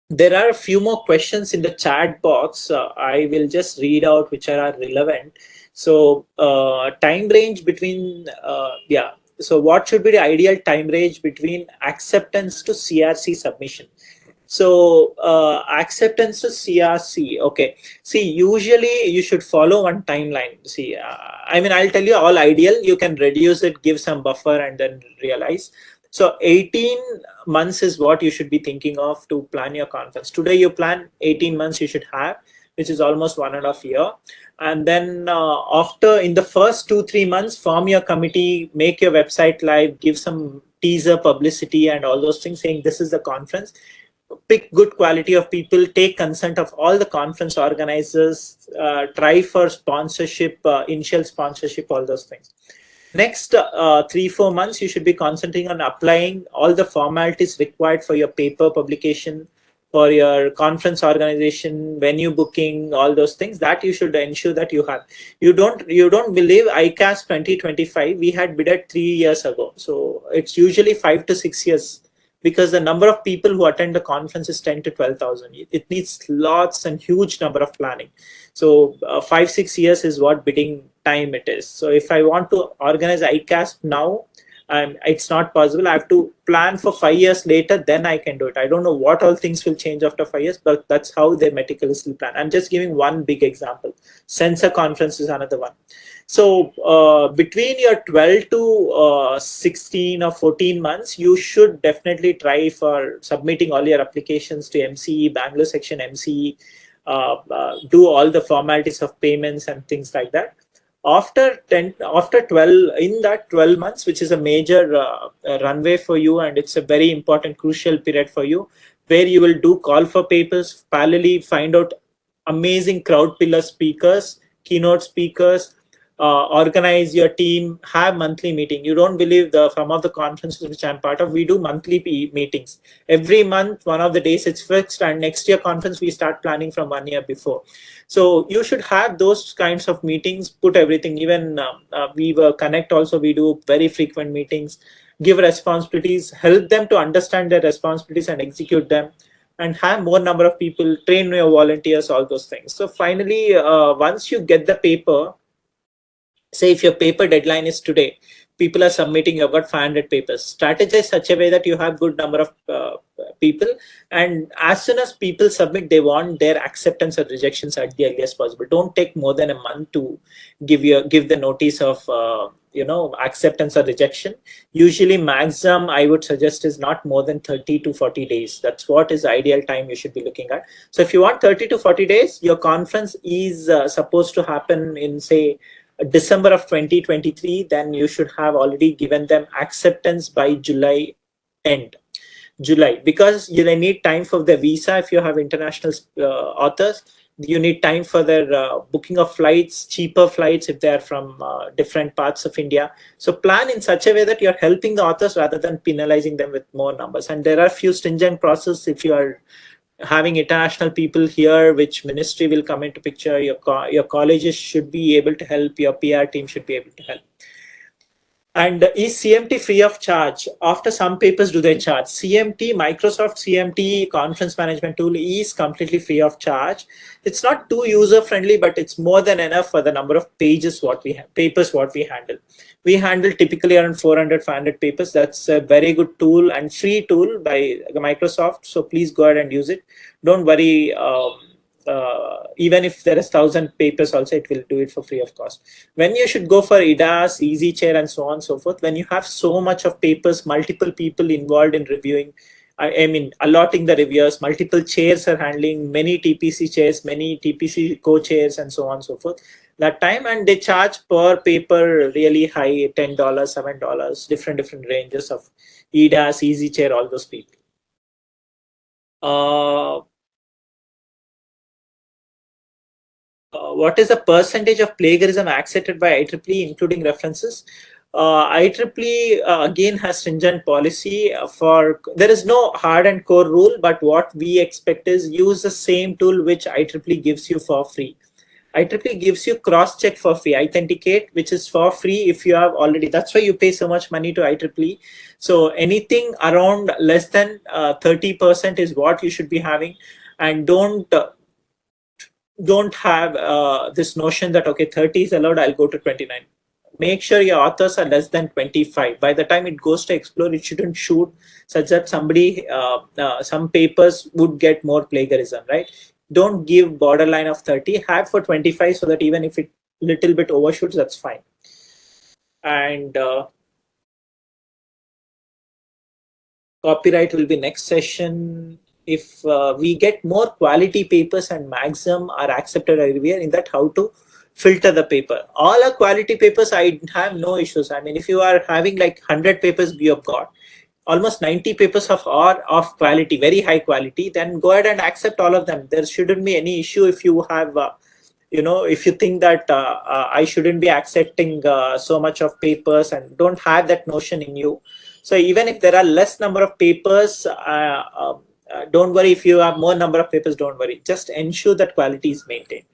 there are a few more questions in the chat box. I will just read out which are relevant. So time range between, yeah. So what should be the ideal time range between acceptance to CRC submission? So acceptance to CRC, okay. See, usually you should follow one timeline. See, I mean, I'll tell you all ideal. You can reduce it, give some buffer, and then realize. So 18 months is what you should be thinking of to plan your conference. Today you plan 18 months you should have, which is almost 1.5 years. And then after, in the first 2-3 months, form your committee, make your website live, give some teaser publicity and all those things, saying this is the conference. Pick good quality of people, take consent of all the conference organizers, try for sponsorship, initial sponsorship, all those things. Next 3-4 months, you should be concentrating on applying all the formalities required for your paper publication, for your conference organization, venue booking, all those things that you should ensure that you have. You don't believe ICAS 2025, we had bidded 3 years ago. So it's usually 5 to 6 years, because the number of people who attend the conference is 10 to 12,000. It needs lots and huge number of planning. So 5-6 years is what bidding time it is. So if I want to organize ICASP now, it's not possible. I have to plan for 5 years later, then I can do it. I don't know what all things will change after 5 years, but that's how they meticulously plan. I'm just giving one big example. Sensor conference is another one. So between your 12 to 16 or 14 months, you should definitely try for submitting all your applications to MCE, Bangalore section MCE, do all the formalities of payments and things like that. After 12, in that 12 months, which is a major runway for you, and it's a very important, crucial period for you, where you will do call for papers, parallelly find out amazing crowd pillar speakers, keynote speakers, organize your team, have monthly meeting. You don't believe some of the conferences which I'm part of, we do monthly meetings. Every month, one of the days it's fixed, and next year conference, we start planning from 1 year before. So you should have those kinds of meetings, put everything, even we Connect also, we do very frequent meetings, give responsibilities, help them to understand their responsibilities and execute them, and have more number of people, train your volunteers, all those things. So finally, once you get the paper, say if your paper deadline is today, people are submitting, you've got 500 papers. Strategize such a way that you have good number of people, and as soon as people submit, they want their acceptance or rejections at the earliest possible. Don't take more than a month to give the notice of acceptance or rejection. Usually maximum I would suggest is not more than 30 to 40 days. That's what is ideal time you should be looking at. So if you want 30 to 40 days, your conference is supposed to happen in, say, December of 2023, then you should have already given them acceptance by July end. July, because you need time for the visa. If you have international authors, you need time for their booking of flights, cheaper flights if they are from different parts of India. So plan in such a way that you're helping the authors rather than penalizing them with more numbers. And there are few stringent processes. If you are having international people here, which ministry will come into picture, your colleges should be able to help, your PR team should be able to help. And is CMT free of charge? After some papers, do they charge? CMT, Microsoft CMT conference management tool is completely free of charge. It's not too user friendly, but it's more than enough for the number of pages what we have, papers what we handle. We handle typically around 400-500 papers. That's a very good tool and free tool by Microsoft. So please go ahead and use it. Don't worry. Even if there is 1,000 papers also, it will do it for free of cost. When you should go for IDAS, Easy Chair, and so on and so forth, when you have so much of papers, multiple people involved in reviewing, I mean, allotting the reviewers, multiple chairs are handling, many TPC chairs, many TPC co-chairs, and so on and so forth. That time, and they charge per paper really high, $10, $7, different ranges of IDAS, Easy Chair, all those people. What is the percentage of plagiarism accepted by IEEE, including references? IEEE again has stringent policy for, there is no hard and core rule, but what we expect is use the same tool which IEEE gives you for free. IEEE gives you cross-check for free, authenticate, which is for free if you have already. That's why you pay so much money to IEEE. So anything around less than 30% is what you should be having, and don't have this notion that okay, 30 is allowed, I'll go to 29. Make sure your authors are less than 25. By the time it goes to explore, it shouldn't shoot such that somebody some papers would get more plagiarism, right? Don't give borderline of 30, have for 25, so that even if it little bit overshoots, that's fine. And copyright will be next session. If we get more quality papers and maximum are accepted everywhere, in that how to filter the paper. All are quality papers, I have no issues. I mean, if you are having like 100 papers you have got, almost 90 papers are of quality, very high quality, then go ahead and accept all of them. There shouldn't be any issue if you have if you think that I shouldn't be accepting so much of papers, and don't have that notion in you. So even if there are less number of papers, don't worry. If you have more number of papers, don't worry. Just ensure that quality is maintained.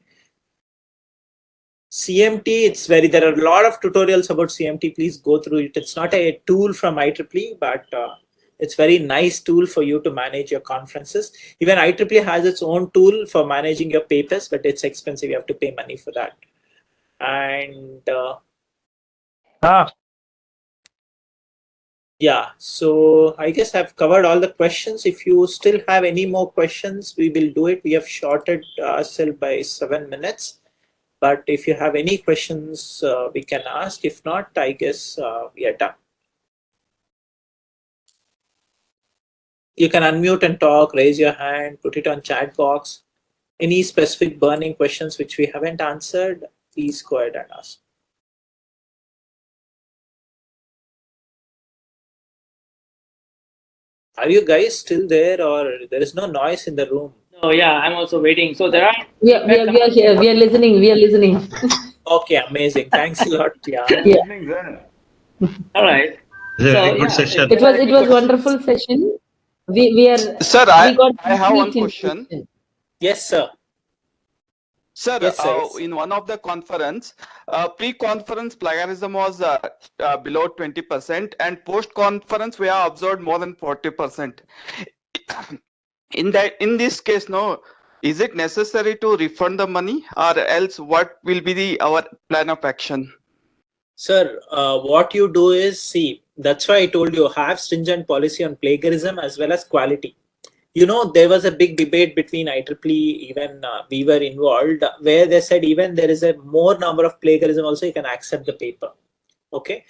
CMT, there are a lot of tutorials about CMT. Please go through it. It's not a tool from IEEE, but it's very nice tool for you to manage your conferences. Even IEEE has its own tool for managing your papers, but it's expensive. You have to pay money for that. And yeah, so I guess I've covered all the questions. If you still have any more questions, we will do it. We have shorted ourselves by 7 minutes. But if you have any questions, we can ask. If not, I guess we are done. You can unmute and talk, raise your hand, put it on chat box. Any specific burning questions which we haven't answered, please go ahead and ask. Are you guys still there, or there is no noise in the room? Oh yeah, I'm also waiting. So there are. We are here. We are listening. We are listening. Okay, amazing. Thanks a lot. Yeah. All right. Very good session. It was wonderful session. We Sir, we got I have one complete question. information. Yes, sir. Sir, Yes, sir, yes. in one of the conference, pre-conference plagiarism was below 20%, and post-conference we have observed more than 40%. In this case, no, is it necessary to refund the money, or else what will be our plan of action? Sir, what you do is, see, that's why I told you, have stringent policy on plagiarism as well as quality. There was a big debate between IEEE, even we were involved, where they said even there is a more number of plagiarism also, you can accept the paper. Okay,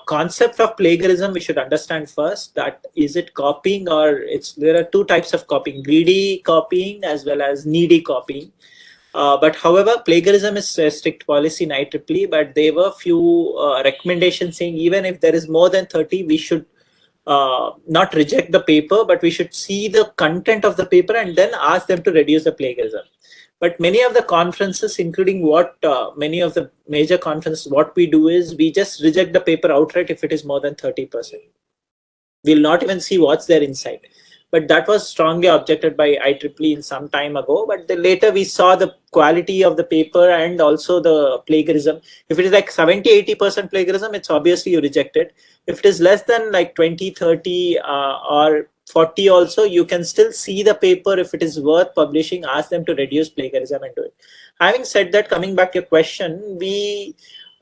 concept of plagiarism we should understand first, that is it copying, or there are two types of copying: greedy copying as well as needy copying. But however, plagiarism is a strict policy in IEEE, but there were few recommendations saying even if there is more than 30, we should not reject the paper, but we should see the content of the paper and then ask them to reduce the plagiarism. But many of the conferences, including many of the major conferences, what we do is we just reject the paper outright if it is more than 30%. We'll not even see what's there inside. But that was strongly objected by IEEE in some time ago. But later we saw the quality of the paper and also the plagiarism. If it is like 70-80% plagiarism, it's obviously you reject it. If it is less than like 20, 30 or 40 also, you can still see the paper. If it is worth publishing, ask them to reduce plagiarism and do it. Having said that, coming back to your question,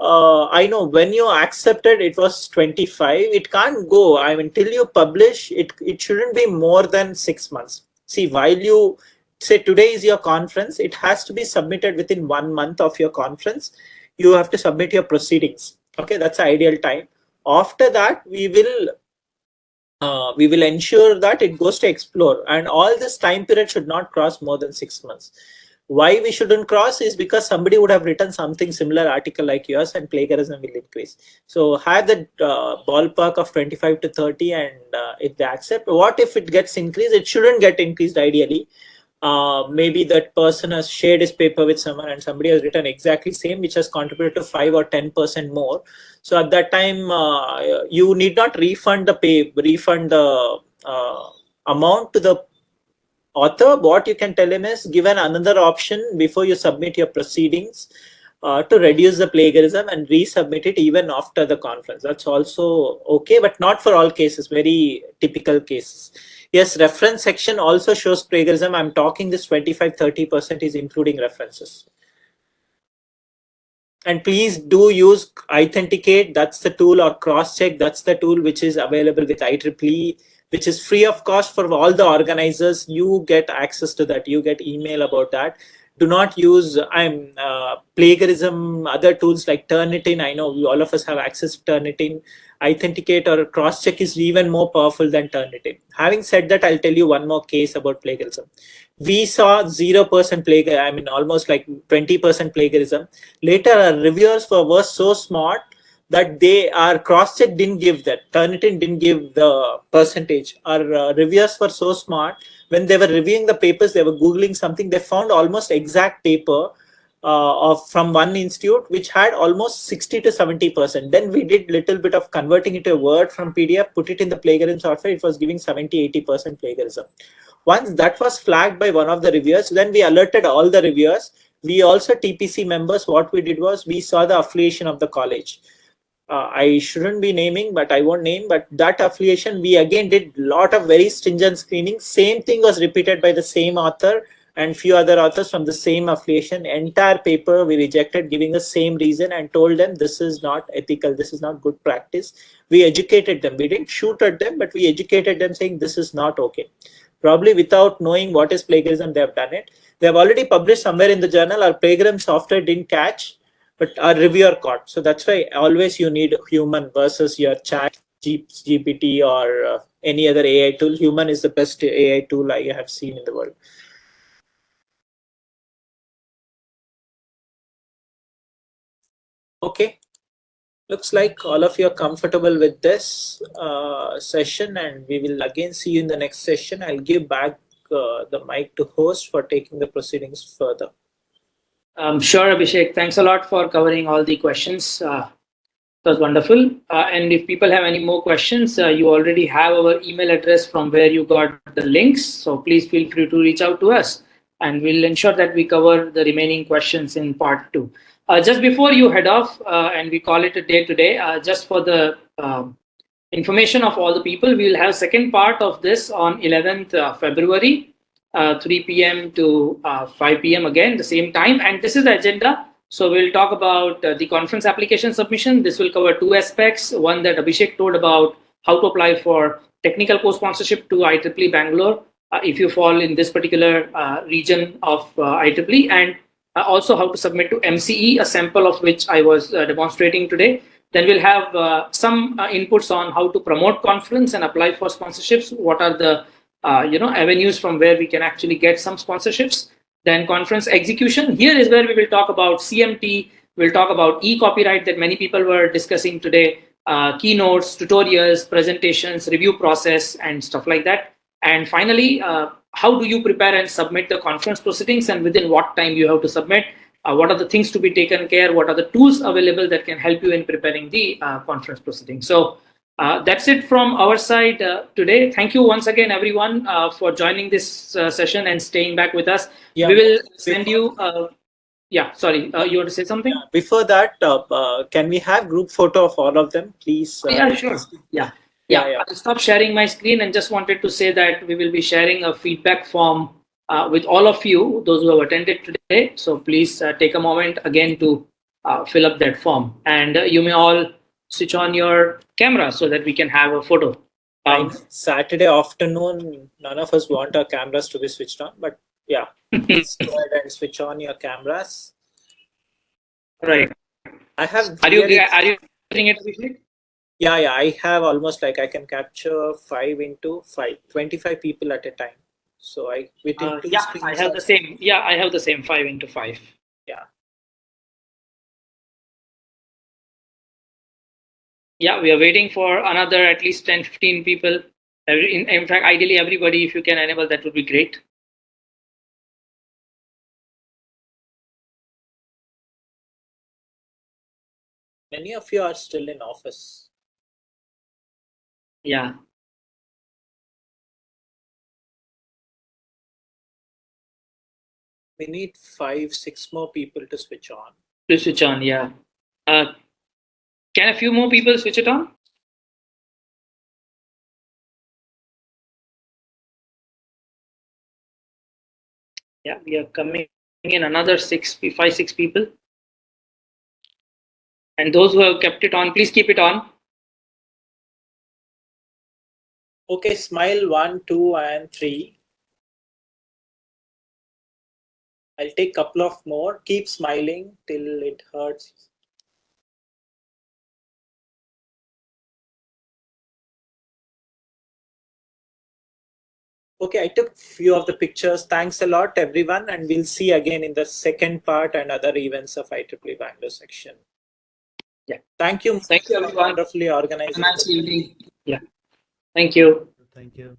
I know when you accepted it was 25, it can't go. I mean, till you publish it shouldn't be more than 6 months. See, while you say today is your conference, it has to be submitted within 1 month of your conference. You have to submit your proceedings. Okay, that's the ideal time. After that, we will ensure that it goes to explore, and all this time period should not cross more than 6 months. Why we shouldn't cross is because somebody would have written something similar article like yours and plagiarism will increase. So have the ballpark of 25 to 30, and if they accept, what if it gets increased? It shouldn't get increased ideally. Maybe that person has shared his paper with someone and somebody has written exactly same, which has contributed to 5 or 10% more. So at that time, you need not refund the amount to the author. What you can tell him is given another option before you submit your proceedings to reduce the plagiarism and resubmit it even after the conference. That's also okay, but not for all cases, very typical cases. Yes, reference section also shows plagiarism. I'm talking this 25-30% is including references. And please do use Authenticate. That's the tool, or cross-check. That's the tool which is available with IEEE, which is free of cost for all the organizers. You get access to that. You get email about that. Do not use plagiarism, other tools like Turnitin. I know all of us have access to Turnitin. Authenticate or cross-check is even more powerful than Turnitin. Having said that, I'll tell you one more case about plagiarism. We saw 0% plagiarism, I mean almost like 20% plagiarism. Later, our reviewers were so smart that our cross-check didn't give that. Turnitin didn't give the percentage. Our reviewers were so smart. When they were reviewing the papers, they were Googling something. They found almost exact paper from one institute, which had almost 60 to 70%. Then we did little bit of converting it to a Word from PDF, put it in the plagiarism software. It was giving 70-80% plagiarism. Once that was flagged by one of the reviewers, then we alerted all the reviewers. We also, TPC members, what we did was we saw the affiliation of the college. I shouldn't be naming, but I won't name, but that affiliation, we again did a lot of very stringent screening. Same thing was repeated by the same author and few other authors from the same affiliation. Entire paper we rejected, giving the same reason, and told them this is not ethical, this is not good practice. We educated them. We didn't shoot at them, but we educated them saying this is not okay. Probably without knowing what is plagiarism, they have done it. They have already published somewhere in the journal. Our plagiarism software didn't catch, but our reviewer caught. So that's why always you need human versus your chat GPT or any other AI tool. Human is the best AI tool I have seen in the world. Okay. Looks like all of you are comfortable with this session, and we will again see you in the next session. I'll give back the mic to host for taking the proceedings further. Sure, Abhishek. Thanks a lot for covering all the questions. It was wonderful. And if people have any more questions, you already have our email address from where you got the links. So please feel free to reach out to us, and we'll ensure that we cover the remaining questions in part 2. Just before you head off, and we call it a day today, just for the information of all the people, we will have second part of this on 11th February. 3 p.m. to 5 p.m. again, the same time. And this is the agenda. So we'll talk about the conference application submission. This will cover 2 aspects. One that Abhishek told about how to apply for technical co-sponsorship to IEEE Bangalore if you fall in this particular region of IEEE, and also how to submit to MCE, a sample of which I was demonstrating today. Then we'll have some inputs on how to promote conference and apply for sponsorships. What are the avenues from where we can actually get some sponsorships. Then conference execution. Here is where we will talk about CMT. We'll talk about e-copyright that many people were discussing today, keynotes, tutorials, presentations, review process, and stuff like that. And finally, how do you prepare and submit the conference proceedings, and within what time you have to submit? What are the things to be taken care? What are the tools available that can help you in preparing the conference proceedings? So that's it from our side today. Thank you once again, everyone, for joining this session and staying back with us. Yeah, we will send you. Sorry, you want to say something? Before that, can we have group photo of all of them, please? Yeah, sure. Yeah. I'll stop sharing my screen and just wanted to say that we will be sharing a feedback form with all of you, those who have attended today. So please take a moment again to fill up that form, and you may all switch on your camera so that we can have a photo. Saturday afternoon, none of us want our cameras to be switched on, but yeah, please go ahead and switch on your cameras. Right. I have. Are you getting it, Abhishek? Yeah, I have almost like I can capture 5 into 5, 25 people at a time. So we take two Yeah, screens. I have the same. Yeah, I have the same 5 into 5. Yeah. Yeah, we are waiting for another at least 10-15 people. In fact, ideally everybody, if you can enable, that would be great. Many of you are still in office. Yeah. We need 5-6 more people to switch on. To switch on, yeah. Can a few more people switch it on? Yeah, we are coming in another 6 people. And those who have kept it on, please keep it on. Okay, smile 1, 2, and 3. I'll take a couple of more. Keep smiling till it hurts. Okay, I took few of the pictures. Thanks a lot, everyone, and we'll see again in the second part and other events of IEEE Bangalore section. Yeah. Thank you. Thank you, everyone. Wonderfully organized. Nice evening. Yeah. Thank you. Thank you.